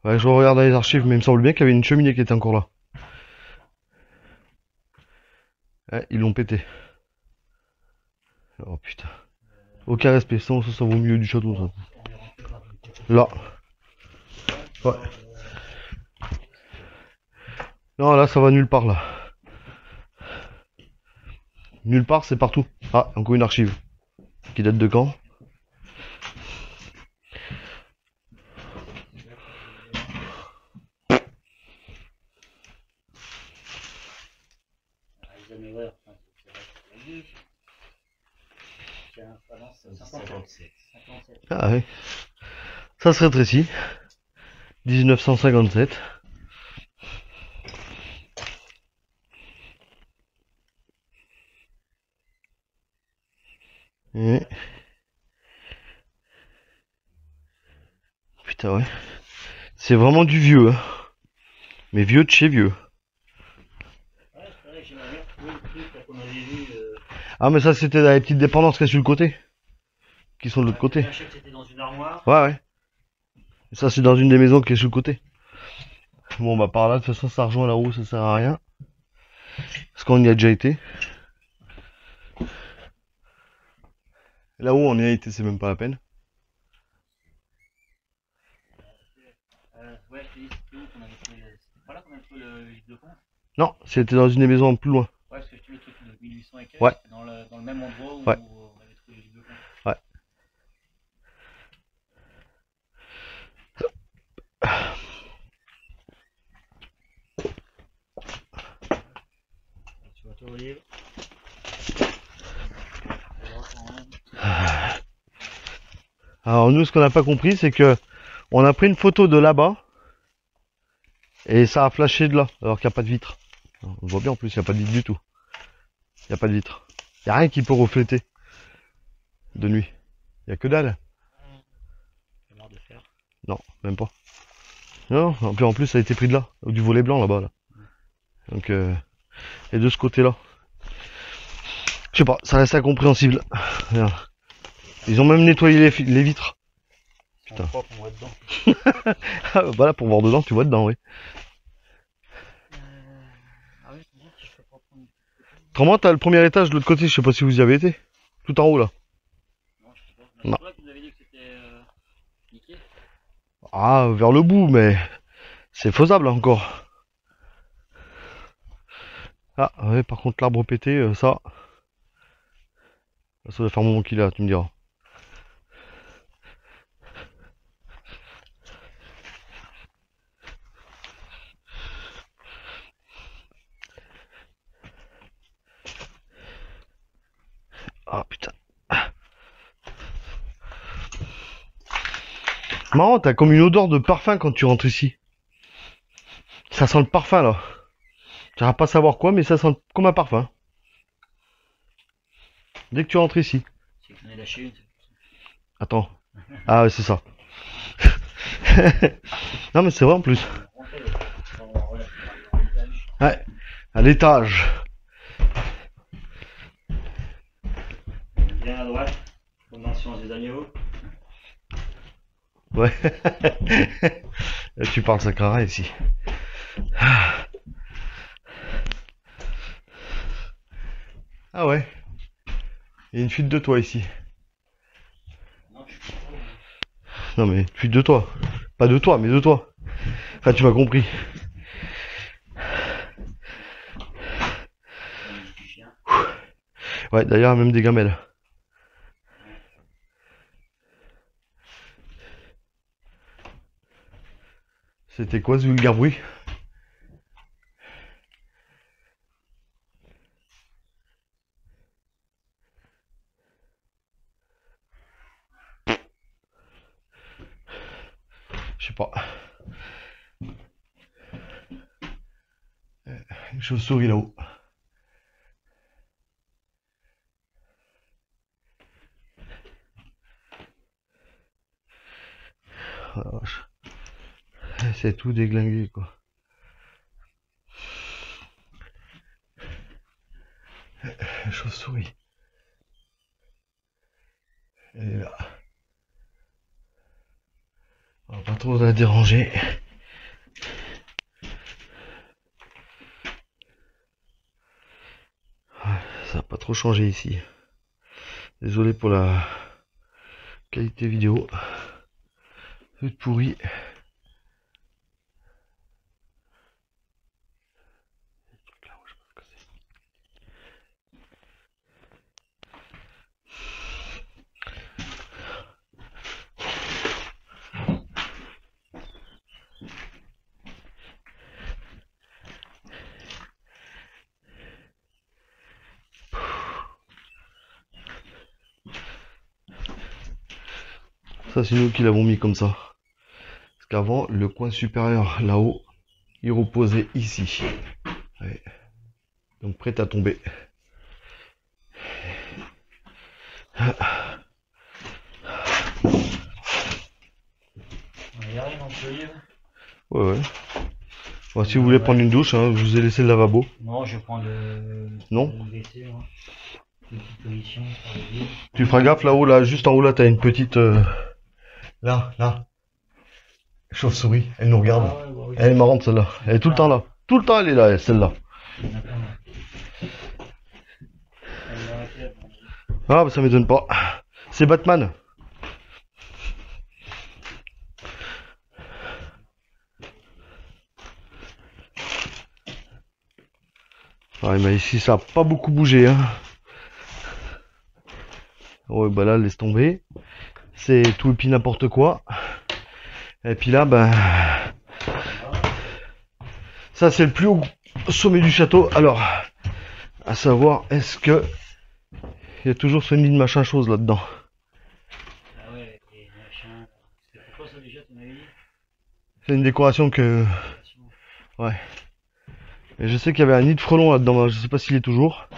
Ouais, je regarde dans les archives, mais il me semble bien qu'il y avait une cheminée qui était encore là. Ouais, ils l'ont pété. Oh putain. Aucun respect, ça vaut mieux du château, ça. Là. Ouais. Non, là, ça va nulle part, là. Nulle part, c'est partout. Ah, encore une archive. Qui date de quand? 57. 57. Ah ouais. Ça se rétrécit. 1957. Et... Putain ouais. C'est vraiment du vieux. Hein. Mais vieux de chez vieux. Ouais, c'est vrai que j'aimerais bien retrouver le truc là, qu'on avait vu. Ah mais ça c'était dans les petites dépendances qu'il y a sur le côté. Qui sont de l'autre côté. Je sais que c'était dans une armoire. Ouais ouais. Et ça c'est dans une des maisons qui est sur le côté. Bon bah par là de toute façon ça rejoint là-haut, ça sert à rien. Parce qu'on y a déjà été. Là-haut on y a été, c'est même pas la peine. Ouais, je te dis, c'était où qu'on avait trouvé. C'était pas là qu'on avait trouvé le livre de compte. Non, c'était dans une des maisons plus loin. Ouais, parce que je te dis le truc de 1800 et quelques, Ouais. c'était dans le même endroit où Ouais. on avait trouvé le livre de compte. Ouais. Tu vois ton livre. Alors nous ce qu'on n'a pas compris c'est que on a pris une photo de là-bas et ça a flashé de là alors qu'il n'y a pas de vitre. On voit bien en plus, il n'y a pas de vitre du tout. Il n'y a pas de vitre. Il n'y a rien qui peut refléter de nuit. Il n'y a que dalle. J'ai marre de faire. Non, même pas. Non, puis en plus ça a été pris de là, du volet blanc là-bas. Là. Donc et de ce côté-là. Je sais pas, ça reste incompréhensible. Ils ont même nettoyé les vitres. Putain. Propre, on voit dedans. Voilà, pour voir dedans, tu vois dedans, oui. Ah oui, c'est bien si je fais pas prendre. Autrement, t'as le premier étage de l'autre côté, je sais pas si vous y avez été. Tout en haut là. Non, je sais pas. Non. C'est vrai que vous avez dit que c'était niqué. Ah, vers le bout, mais c'est faisable encore. Ah, ouais, par contre, l'arbre pété, ça doit faire un moment qu'il est là, tu me diras. Ah, putain. Marrant, t'as comme une odeur de parfum quand tu rentres ici. Ça sent le parfum là. Tu vas pas savoir quoi, mais ça sent comme un parfum. Dès que tu rentres ici. C'est que j'en ai lâché une. Attends. Ah ouais, c'est ça. Non mais c'est vrai en plus. Ouais, à l'étage. Bien à droite, comme dans le silence des agneaux. Ouais. Tu parles Sakara ici. Ah ouais. Il y a une fuite de toi ici. Non mais fuite de toi. Pas de toi, mais de toi. Enfin tu m'as compris. Ouais, d'ailleurs même des gamelles. C'était quoi ce vulgaire bruit? Je sais pas. Une chauve-souris là-haut. C'est tout déglingué quoi. Chauve-souris. Elle est là. On va pas trop la déranger. Ça n'a pas trop changé ici. Désolé pour la qualité vidéo. C'est pourri. Ça, c'est nous qui l'avons mis comme ça. Parce qu'avant, le coin supérieur, là-haut, il reposait ici. Ouais. Donc, prêt à tomber. Il y a rien non plus. Ouais, ouais. Bon, si vous voulez prendre une douche, hein, je vous ai laissé le lavabo. Non, je vais prendre le Non. WC, hein. Petite position, ça va bien. Tu feras gaffe là-haut, là, juste en haut, là, t'as une petite... Là. Chauve-souris, elle nous regarde. Ah ouais, bah oui. Elle est marrante, celle-là. Elle est tout le temps là. Tout le temps, elle est là, celle-là. Ah, bah, ça m'étonne pas. C'est Batman. Ouais, mais ici, ça a pas beaucoup bougé, hein. Ouais, bah là, laisse tomber. C'est tout et puis n'importe quoi. Et puis là, ben... ça, c'est le plus haut sommet du château. Alors, à savoir, est-ce que... il y a toujours ce nid de machin chose là-dedans. Ah ouais, et machin. C'était pourquoi ça déjà, tu m'avais dit? C'est une décoration que... ouais. Et je sais qu'il y avait un nid de frelons là-dedans, mais je sais pas s'il est toujours.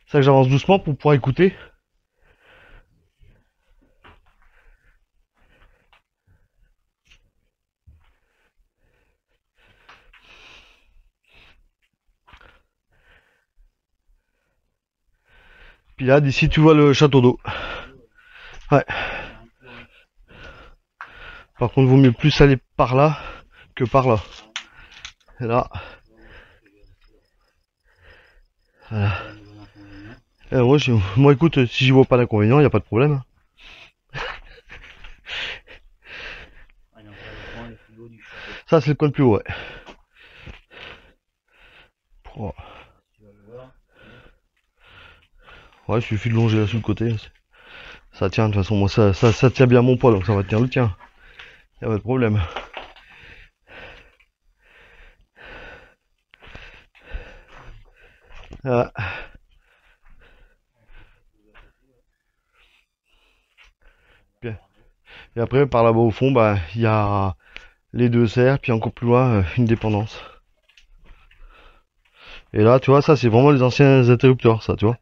C'est ça que j'avance doucement pour pouvoir écouter. Puis là, d'ici, tu vois le château d'eau. Ouais. Par contre, vaut mieux plus aller par là que par là. Et là. Voilà. Moi, écoute, si j'y vois pas d'inconvénient, il n'y a pas de problème. Ça, c'est le coin le plus haut, ouais. Oh. Ouais, il suffit de longer là sur le côté. Ça tient, de toute façon, moi, ça tient bien mon poids, donc ça va tenir le tien. Il n'y a pas de problème. Voilà. Bien. Et après, par là-bas au fond, bah, il y a les deux serres, puis encore plus loin, une dépendance. Et là, tu vois, ça, c'est vraiment les anciens interrupteurs, ça, tu vois.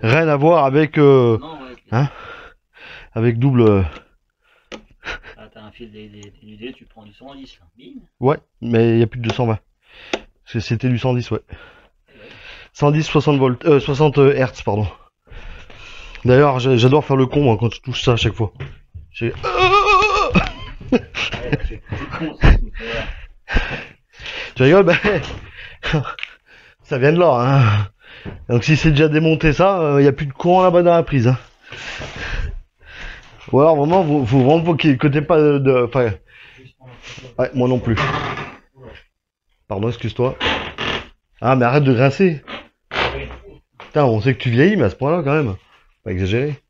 Rien à voir avec, Non, ouais, hein, avec double. Ah, t'as un fil d'idée, tu prends du 110 là. Bim. Ouais, mais il n'y a plus de 220. C'était du 110, ouais. 110, 60 volts, 60 Hertz, pardon. D'ailleurs, j'adore faire le con, moi, quand je touche ça à chaque fois. J'ai... Tu rigoles? Ben, ça vient de là, hein. Donc si c'est déjà démonté ça, il n'y a plus de courant là-bas dans la prise. Hein. Ou alors vraiment, vous vraiment côté pas de... Enfin... Ouais, moi non plus. Pardon, excuse-toi. Ah, mais arrête de grincer. Putain, on sait que tu vieillis, mais à ce point-là, quand même. Pas exagéré.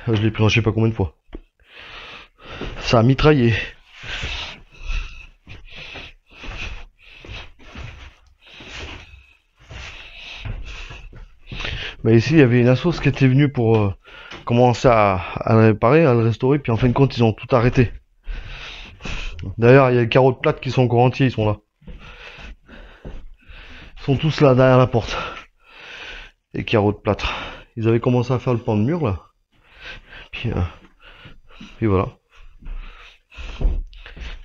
Je l'ai pris en je sais pas combien de fois. Ça a mitraillé. Mais ici, il y avait une assoce qui était venue pour commencer à le réparer, à le restaurer, puis en fin de compte, ils ont tout arrêté. D'ailleurs, il y a les carreaux de plate qui sont encore entiers, ils sont là. Ils sont tous là, derrière la porte. Les carreaux de plâtre. Ils avaient commencé à faire le pan de mur, là. Puis voilà.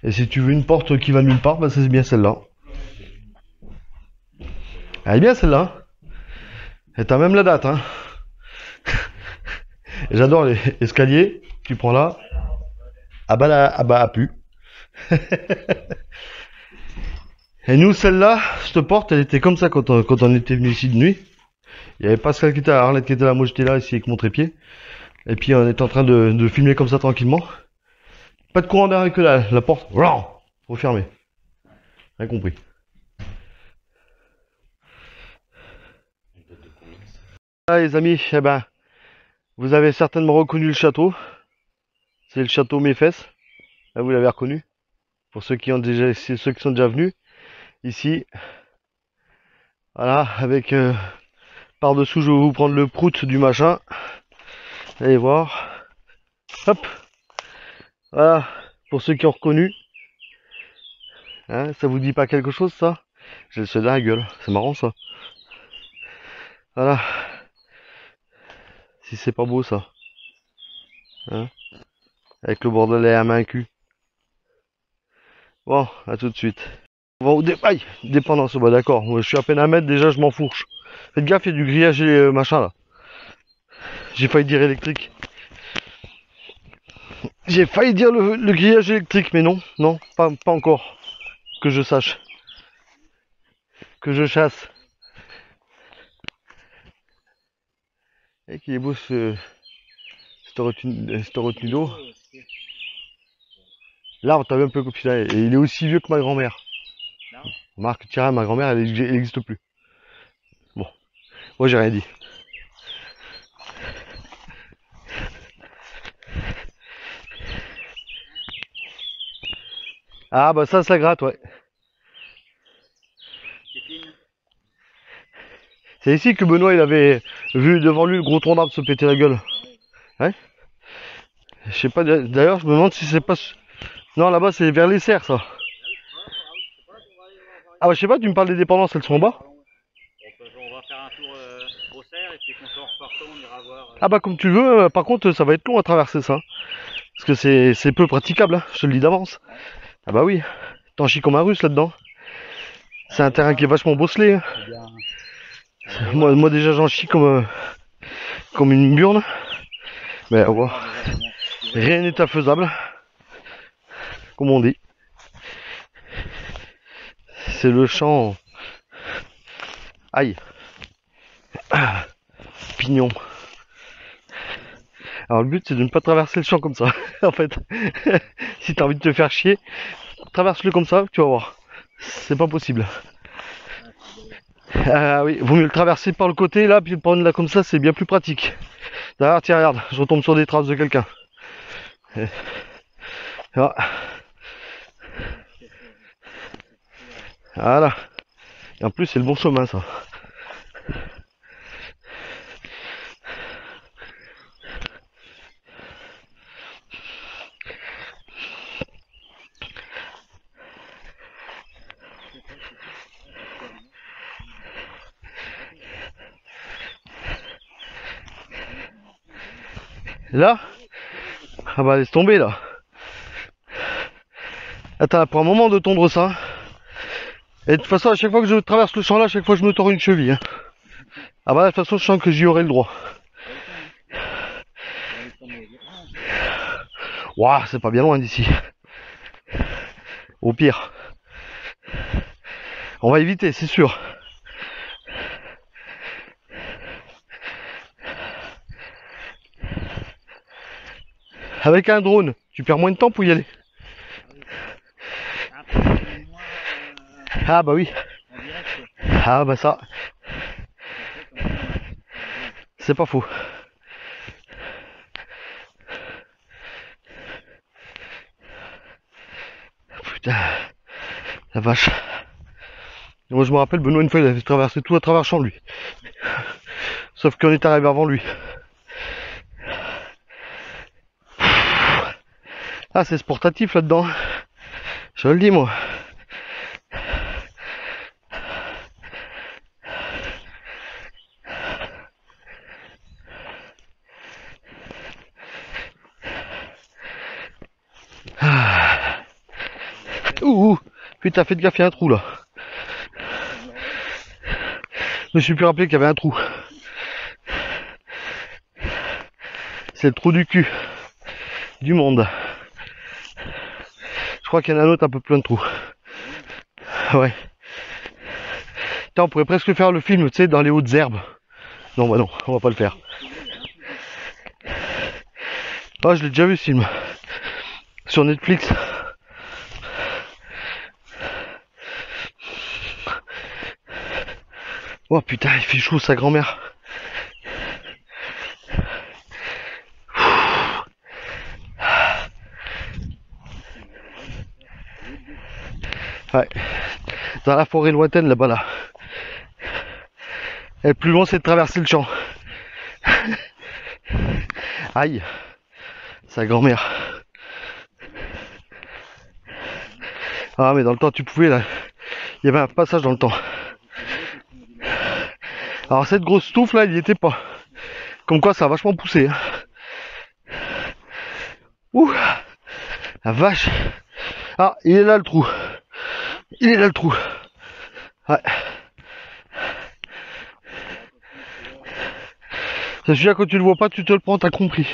Et si tu veux une porte qui va nulle part, bah c'est bien celle-là. Elle est bien celle-là. Et t'as même la date, hein. J'adore les escaliers. Tu prends là. Ah bah, pu. Et nous, celle-là, cette porte, elle était comme ça quand on était venu ici de nuit. Il y avait Pascal qui était là, Arlette qui était là, moi j'étais là ici avec mon trépied. Et puis on était en train de filmer comme ça tranquillement. Pas de courant derrière que la porte. Refermée. Rien compris. Ah les amis, eh ben, vous avez certainement reconnu le château. C'est le château Méfès. Là, vous l'avez reconnu. Pour ceux qui ont déjà, c'est ceux qui sont déjà venus ici. Voilà, avec Par-dessous, je vais vous prendre le prout du machin. Allez voir. Hop. Voilà. Pour ceux qui ont reconnu. Hein, ça vous dit pas quelque chose, ça? J'ai le seul dans la gueule. C'est marrant, ça. Voilà. Si c'est pas beau, ça. Hein, avec le bordelais à main cul. Bon, à tout de suite. On va au aïe, dépendance, bah d'accord. Moi, je suis à peine à mètre, déjà, je m'en fourche. Faites gaffe, il y a du grillage et machin, là. J'ai failli dire électrique. J'ai failli dire le grillage électrique, mais non, non, pas encore. Que je sache. Que je chasse. Et qu'il est beau cette retenue d'eau. L'arbre, t'as vu un peu comme ça, et il est aussi vieux que ma grand-mère. Remarque, tiens, ma grand-mère, elle n'existe plus. Bon, moi j'ai rien dit. Ah bah ça gratte, ouais. C'est ici que Benoît il avait vu devant lui le gros tronc d'arbre se péter la gueule. Ouais. Je sais pas, d'ailleurs je me demande si c'est pas... Non, là-bas c'est vers les serres, ça. Ah bah je sais pas, tu me parles des dépendances, elles sont en bas? On va faire un tour aux serres et puis quand on repartant on ira voir... Ah bah comme tu veux, par contre ça va être long à traverser ça. Parce que c'est peu praticable, hein, je te le dis d'avance. Ah bah oui, t'en chies comme un russe là-dedans. C'est un terrain qui est vachement bosselé. Hein. Moi déjà j'en chie comme une burne. Mais ouais, rien n'est infaisable. Comme on dit. C'est le champ. Aïe. Pignon. Alors le but c'est de ne pas traverser le champ comme ça. En fait. Si t'as envie de te faire chier, traverse-le comme ça, tu vas voir. C'est pas possible. Ah oui, vaut mieux le traverser par le côté là, puis le prendre là comme ça, c'est bien plus pratique. D'ailleurs, tiens, regarde, je retombe sur des traces de quelqu'un. Voilà. Et en plus, c'est le bon chemin, ça. Là? Ah bah laisse tomber là. Attends, pour un moment de tondre ça. Et de toute façon, à chaque fois que je traverse le champ là, à chaque fois je me tords une cheville. Hein. Ah bah de toute façon, je sens que j'y aurai le droit. Ouah, c'est pas bien loin d'ici. Au pire. On va éviter, c'est sûr. Avec un drone, tu perds moins de temps pour y aller. Ah bah oui. Ah bah ça. C'est pas faux. Putain. La vache. Moi je me rappelle, Benoît une fois il avait traversé tout à travers le champ lui. Sauf qu'on est arrivé avant lui. Ah c'est sportatif là-dedans. Je le dis moi. Ouh, putain, faites gaffe, il y a un trou là. Je me suis plus rappelé qu'il y avait un trou. C'est le trou du cul du monde. Je crois qu'il y en a un autre un peu plein de trous. Ouais. Putain, on pourrait presque faire le film, tu sais, dans les hautes herbes. Non, bah non, on va pas le faire. Ah, je l'ai déjà vu ce film. Sur Netflix. Oh putain, il fait chaud sa grand-mère. Ouais. Dans la forêt lointaine là-bas là. Et le plus long, c'est de traverser le champ. Aïe, sa grand-mère. Ah, mais dans le temps, tu pouvais, là. Il y avait un passage dans le temps. Alors, cette grosse touffe, là, il y était pas. Comme quoi, ça a vachement poussé. Hein. Ouh, la vache. Ah, il est là, le trou. Il est là, le trou. Ouais. C'est celui-là, quand tu le vois pas, tu te le prends, t'as compris.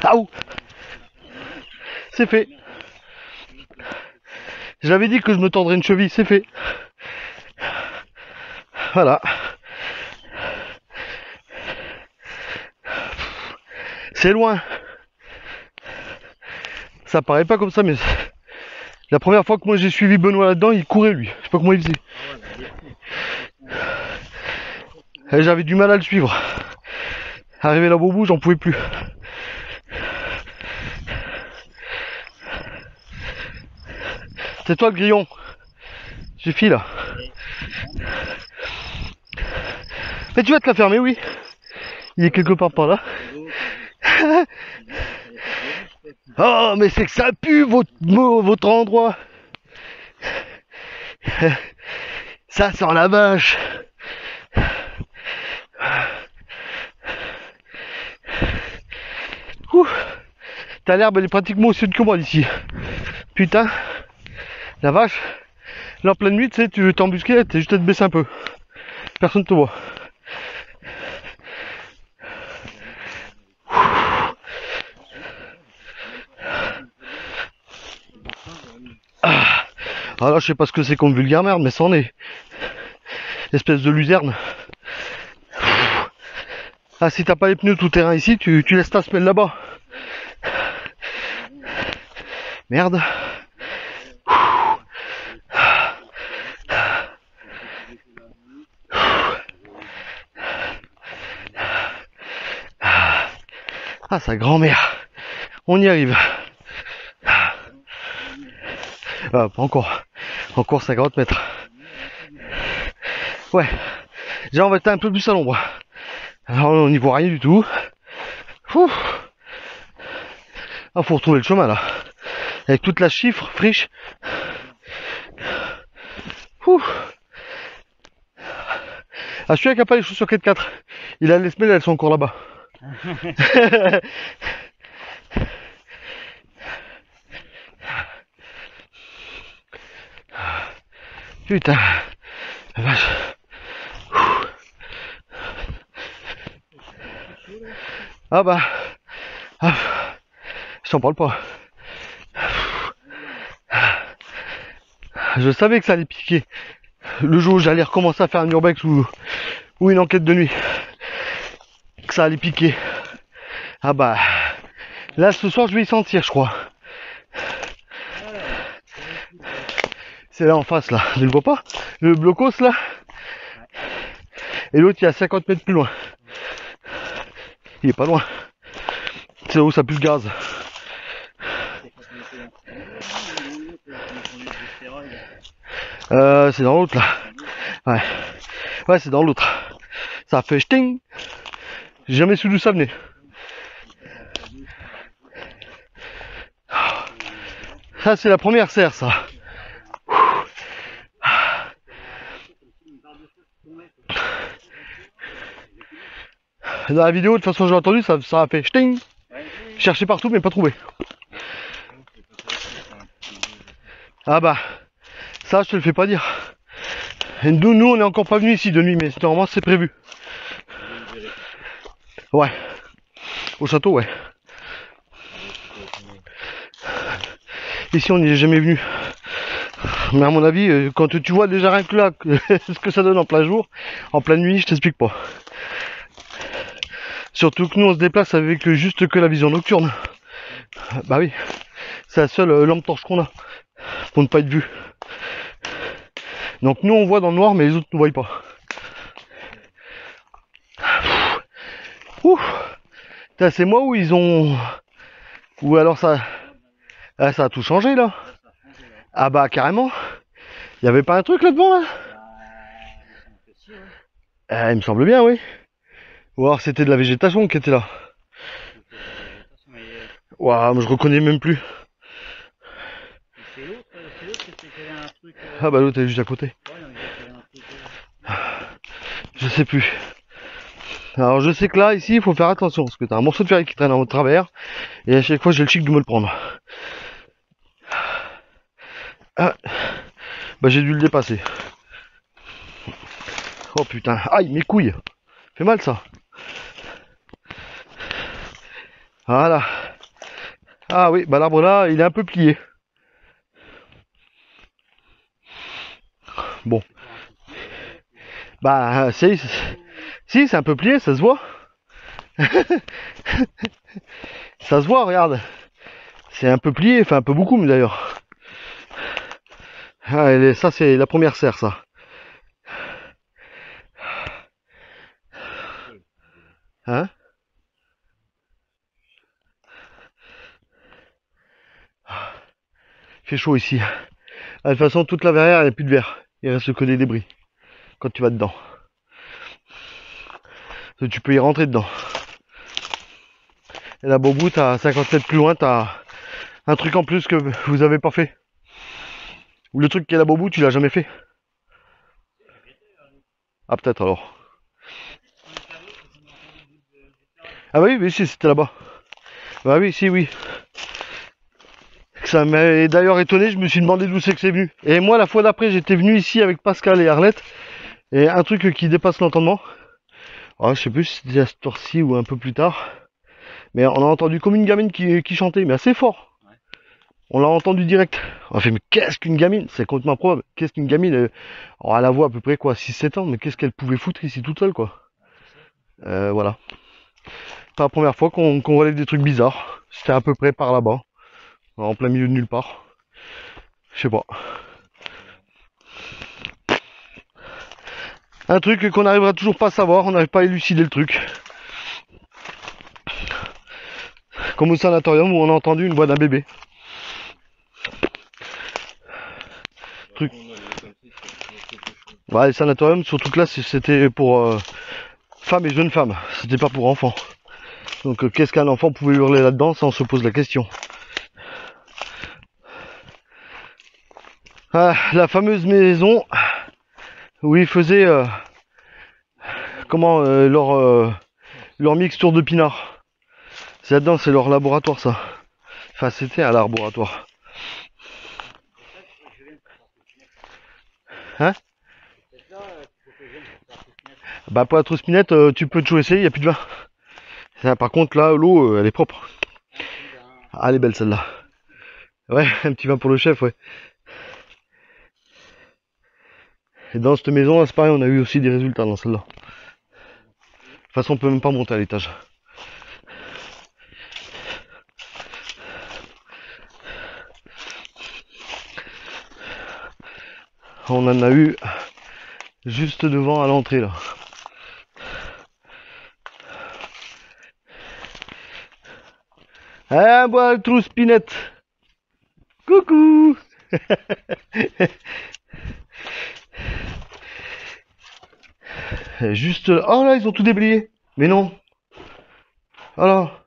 Ah ouh, c'est fait. J'avais dit que je me tendrais une cheville, c'est fait. Voilà. C'est loin. Ça paraît pas comme ça, mais la première fois que moi j'ai suivi Benoît là-dedans, il courait lui. Je sais pas comment il faisait. Et j'avais du mal à le suivre. Arrivé là au bout, j'en pouvais plus. C'est toi le grillon. Suffit là. Mais tu vas te la fermer, oui. Il est quelque part par là. Oh, mais c'est que ça pue votre endroit. Ça sent la vache. T'as l'herbe, elle est pratiquement au sud que moi d'ici. Putain, la vache. Là en pleine nuit, tu sais, tu veux t'embusquer, t'es juste à te baisser un peu. Personne te voit. Ah là, je sais pas ce que c'est comme vulgaire merde, mais c'en est. Espèce de luzerne. Ah, si t'as pas les pneus tout terrain ici, tu laisses ta semelle là-bas. Merde. Ah, sa grand-mère. On y arrive. Ah, pas encore. Encore 50 mètres. Ouais. Déjà, on va être un peu plus à l'ombre. Alors, on n'y voit rien du tout. Ah, faut retrouver le chemin là. Avec toute la chiffre, friche. Ah, celui-là qui a pas les chaussures 4x4. Il a les semelles, elles sont encore là-bas. Putain. La vache. Ah bah. Ah. Je t'en parle pas. Je savais que ça allait piquer. Le jour où j'allais recommencer à faire un urbex ou une enquête de nuit. Que ça allait piquer. Ah bah. Là ce soir je vais y sentir, je crois. C'est là en face là. Tu le vois pas? Le blocos là. Et l'autre il est à 50 mètres plus loin. Il est pas loin. C'est là où ça pue le gaz. C'est dans l'autre là. Ouais. Ouais, c'est dans l'autre. Ça fait ch'ting. J'ai jamais su d'où ça venait. Ça c'est la première serre ça. Dans la vidéo, de toute façon j'ai entendu, ça a fait ch'ting. Chercher partout mais pas trouvé. Ah bah, ça je te le fais pas dire. Et nous on est encore pas venus ici de nuit, mais normalement c'est prévu. Ouais. Au château, ouais. Ici on n'y est jamais venu. Mais à mon avis, quand tu vois déjà rien que là, ce que ça donne en plein jour, en pleine nuit, je t'explique pas. Surtout que nous on se déplace avec juste que la vision nocturne. Bah oui, c'est la seule lampe torche qu'on a pour ne pas être vu. Donc nous on voit dans le noir mais les autres ne voient pas. Ouh, c'est moi où ils ont... Ou alors ça... Ah, ça a tout changé là. Ah bah carrément. Il y avait pas un truc là-devant là? Si, ouais. Il me semble bien, oui. Ou alors c'était de la végétation qui était là. Donc, il y a de la végétation, mais Ouah, moi je reconnais même plus. c'est l'autre qui avait un truc. Ah bah l'autre elle est juste à côté. Ouais, non, mais l'autre, il y avait un truc. Je sais plus. Alors je sais que là, ici, il faut faire attention, parce que t'as un morceau de ferraille qui traîne en travers, et à chaque fois j'ai le chic de me le prendre. Ah, bah j'ai dû le dépasser. Oh putain, aïe, mes couilles. Fait mal ça. Voilà. Ah oui, bah l'arbre là, il est un peu plié. Bon. Bah si, c'est un peu plié, ça se voit. Ça se voit, regarde. C'est un peu plié, enfin un peu beaucoup mais d'ailleurs. Ah, ça c'est la première serre ça. Hein? Il fait chaud ici. Ah, de toute façon, toute la verrière, il n'y a plus de verre. Il reste que des débris quand tu vas dedans. Tu peux y rentrer dedans. Et là-bas au bout, t'as 50 mètres plus loin, t'as un truc en plus que vous avez pas fait. Ou le truc qui est là-bas au bout, tu l'as jamais fait. Ah peut-être alors. Ah bah oui, mais si, c'était là-bas. Bah oui, si, oui. Ça m'a d'ailleurs étonné, je me suis demandé d'où c'est que c'est venu. Et moi, la fois d'après, j'étais venu ici avec Pascal et Arlette. Et un truc qui dépasse l'entendement. Ah, je sais plus si c'était à cette heure-ci ou un peu plus tard. Mais on a entendu comme une gamine qui chantait, mais assez fort. Ouais. On l'a entendu direct. On a fait, mais qu'est-ce qu'une gamine? C'est complètement improbable. Qu'est-ce qu'une gamine? Alors, elle a voix à peu près quoi, 6-7 ans, mais qu'est-ce qu'elle pouvait foutre ici toute seule, quoi. Voilà. C'est la première fois qu'on relève des trucs bizarres. C'était à peu près par là-bas. En plein milieu de nulle part. Je sais pas. Un truc qu'on n'arrivera toujours pas à savoir, on n'arrive pas à élucider le truc. Comme au sanatorium où on a entendu une voix d'un bébé. Truc. Ouais, les sanatoriums, surtout que là, c'était pour femmes et jeunes femmes. C'était pas pour enfants. Donc, qu'est-ce qu'un enfant pouvait hurler là-dedans? Ça, on se pose la question. Ah, la fameuse maison où ils faisaient leur mixture de pinard. C'est là-dedans, c'est leur laboratoire, ça. Enfin, c'était un laboratoire. Hein? Bah, pour la trouspinette, tu peux toujours essayer, il n'y a plus de vin. Par contre, là, l'eau, elle est propre. Ah, elle est belle celle-là. Ouais, un petit vin pour le chef, ouais. Et dans cette maison, c'est pareil, on a eu aussi des résultats dans celle-là. De toute façon, on peut même pas monter à l'étage. On en a eu juste devant à l'entrée là. Ah, bois le trou spinette. Coucou. Juste là. Oh là, ils ont tout déblayé. Mais non. Alors.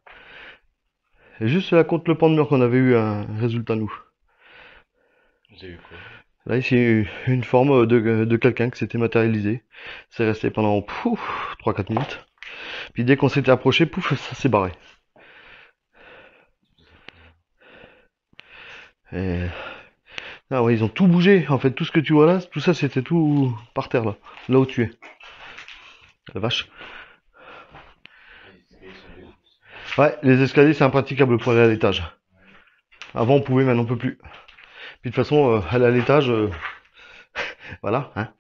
Juste là contre le pan de mur qu'on avait eu un résultat nous. Vous avez eu quoi? Là ici une forme de quelqu'un qui s'était matérialisé. C'est resté pendant 3-4 minutes. Puis dès qu'on s'était approché, pouf, ça s'est barré. Et... Ah ouais, ils ont tout bougé. En fait, tout ce que tu vois là, tout ça c'était tout par terre là. Là où tu es. La vache. Ouais, les escaliers c'est impraticable pour aller à l'étage. Avant on pouvait, maintenant on peut plus. Puis de toute façon, aller à l'étage, voilà, hein.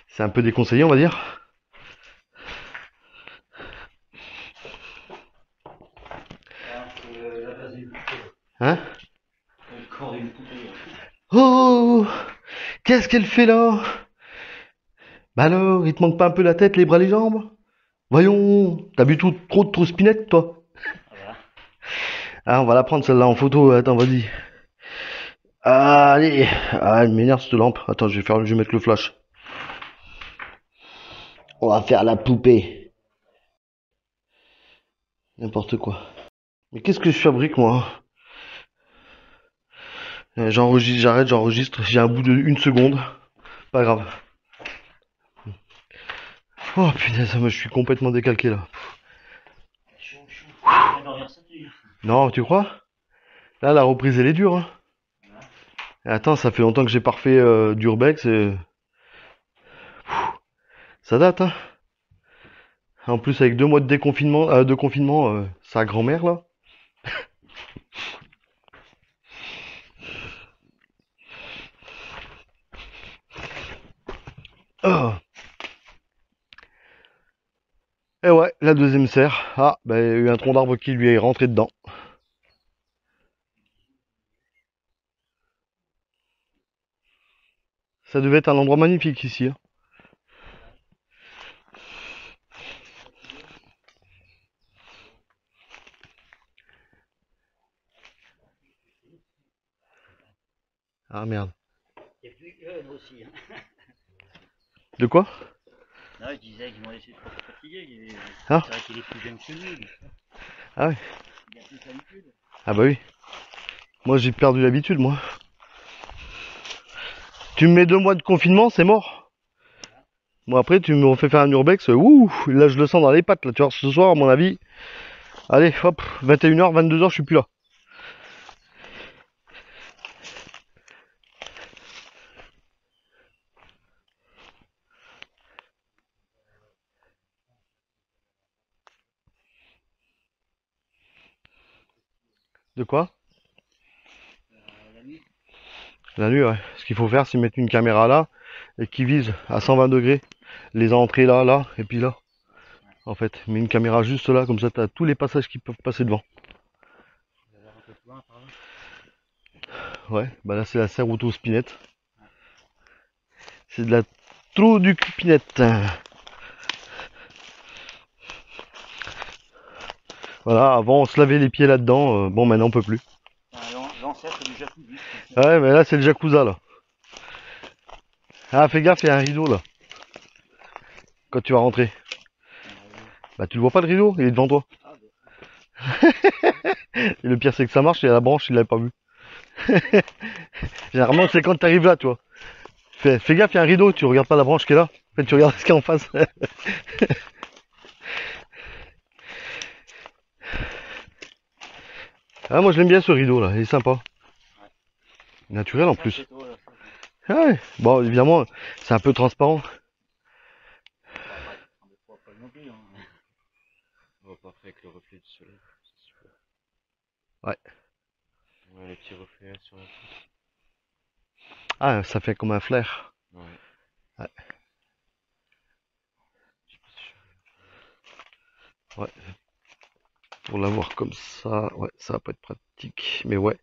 C'est un peu déconseillé, on va dire. Hein? Oh! Qu'est-ce qu'elle fait là? Bah alors, il te manque pas un peu la tête, les bras, les jambes? Voyons, t'as bu trop de trouspinette, toi? Voilà. Ah, on va la prendre celle-là en photo, attends, vas-y. Allez, ah, elle m'énerve cette lampe. Attends, je vais mettre le flash. On va faire la poupée. N'importe quoi. Mais qu'est-ce que je fabrique moi? J'enregistre, j'arrête, j'enregistre. J'ai un bout de 1 seconde. Pas grave. Oh punaise, moi je suis complètement décalqué là. Non, tu crois? Là, la reprise elle est dure. Hein. Attends, ça fait longtemps que j'ai pas refait d'urbex. Ça date, hein. En plus, avec 2 mois de déconfinement, de confinement, sa grand-mère là. Oh. Et ouais, la deuxième serre. Ah, bah, il y a eu un tronc d'arbre qui lui est rentré dedans. Ça devait être un endroit magnifique ici. Hein. Ah merde. Il est plus jeune aussi. Hein. De quoi? Non, je disais qu'ils m'ont laissé trop fatigué. Ah. C'est vrai qu'il est plus jeune que lui. Ah ouais. Il a plus l'habitude. Ah bah oui. Moi j'ai perdu l'habitude moi. Tu me mets 2 mois de confinement, c'est mort. Bon après tu me refais faire un urbex, ouh, là je le sens dans les pattes là, tu vois, ce soir à mon avis. Allez, hop, 21h, 22h, je suis plus là. De quoi? La nuit. La nuit, ouais. Ce qu'il faut faire, c'est mettre une caméra là et qui vise à 120 degrés les entrées là, là et puis là. En fait, mets une caméra juste là, comme ça t'as tous les passages qui peuvent passer devant. Un peu plus loin par là. Ouais, bah là c'est la serre auto-spinette. C'est de la trou du cupinette. Voilà, avant on se lavait les pieds là-dedans, bon maintenant on peut plus. L'ancêtre du jacuzzi. Ouais, mais là c'est le jacuzzi là. Ah, fais gaffe, il y a un rideau là. Quand tu vas rentrer. Bah tu le vois pas le rideau, il est devant toi. Et le pire c'est que ça marche et à la branche il l'avait pas vu. Généralement c'est quand tu arrives là, tu vois. Fais gaffe, il y a un rideau, tu regardes pas la branche qui est là. En fait tu regardes ce qu'il y a en face. Ah moi je l'aime bien ce rideau là, il est sympa. Naturel en plus. Ah ouais. Bon évidemment c'est un peu transparent. On va pas faire avec le reflet du soleil, c'est super. Ouais. Ouais, les petits reflets là sur la tête. Ah ça fait comme un flair. Ouais. Ouais. Je sais pas si je... Ouais. Pour l'avoir comme ça, ouais, ça va pas être pratique. Mais ouais.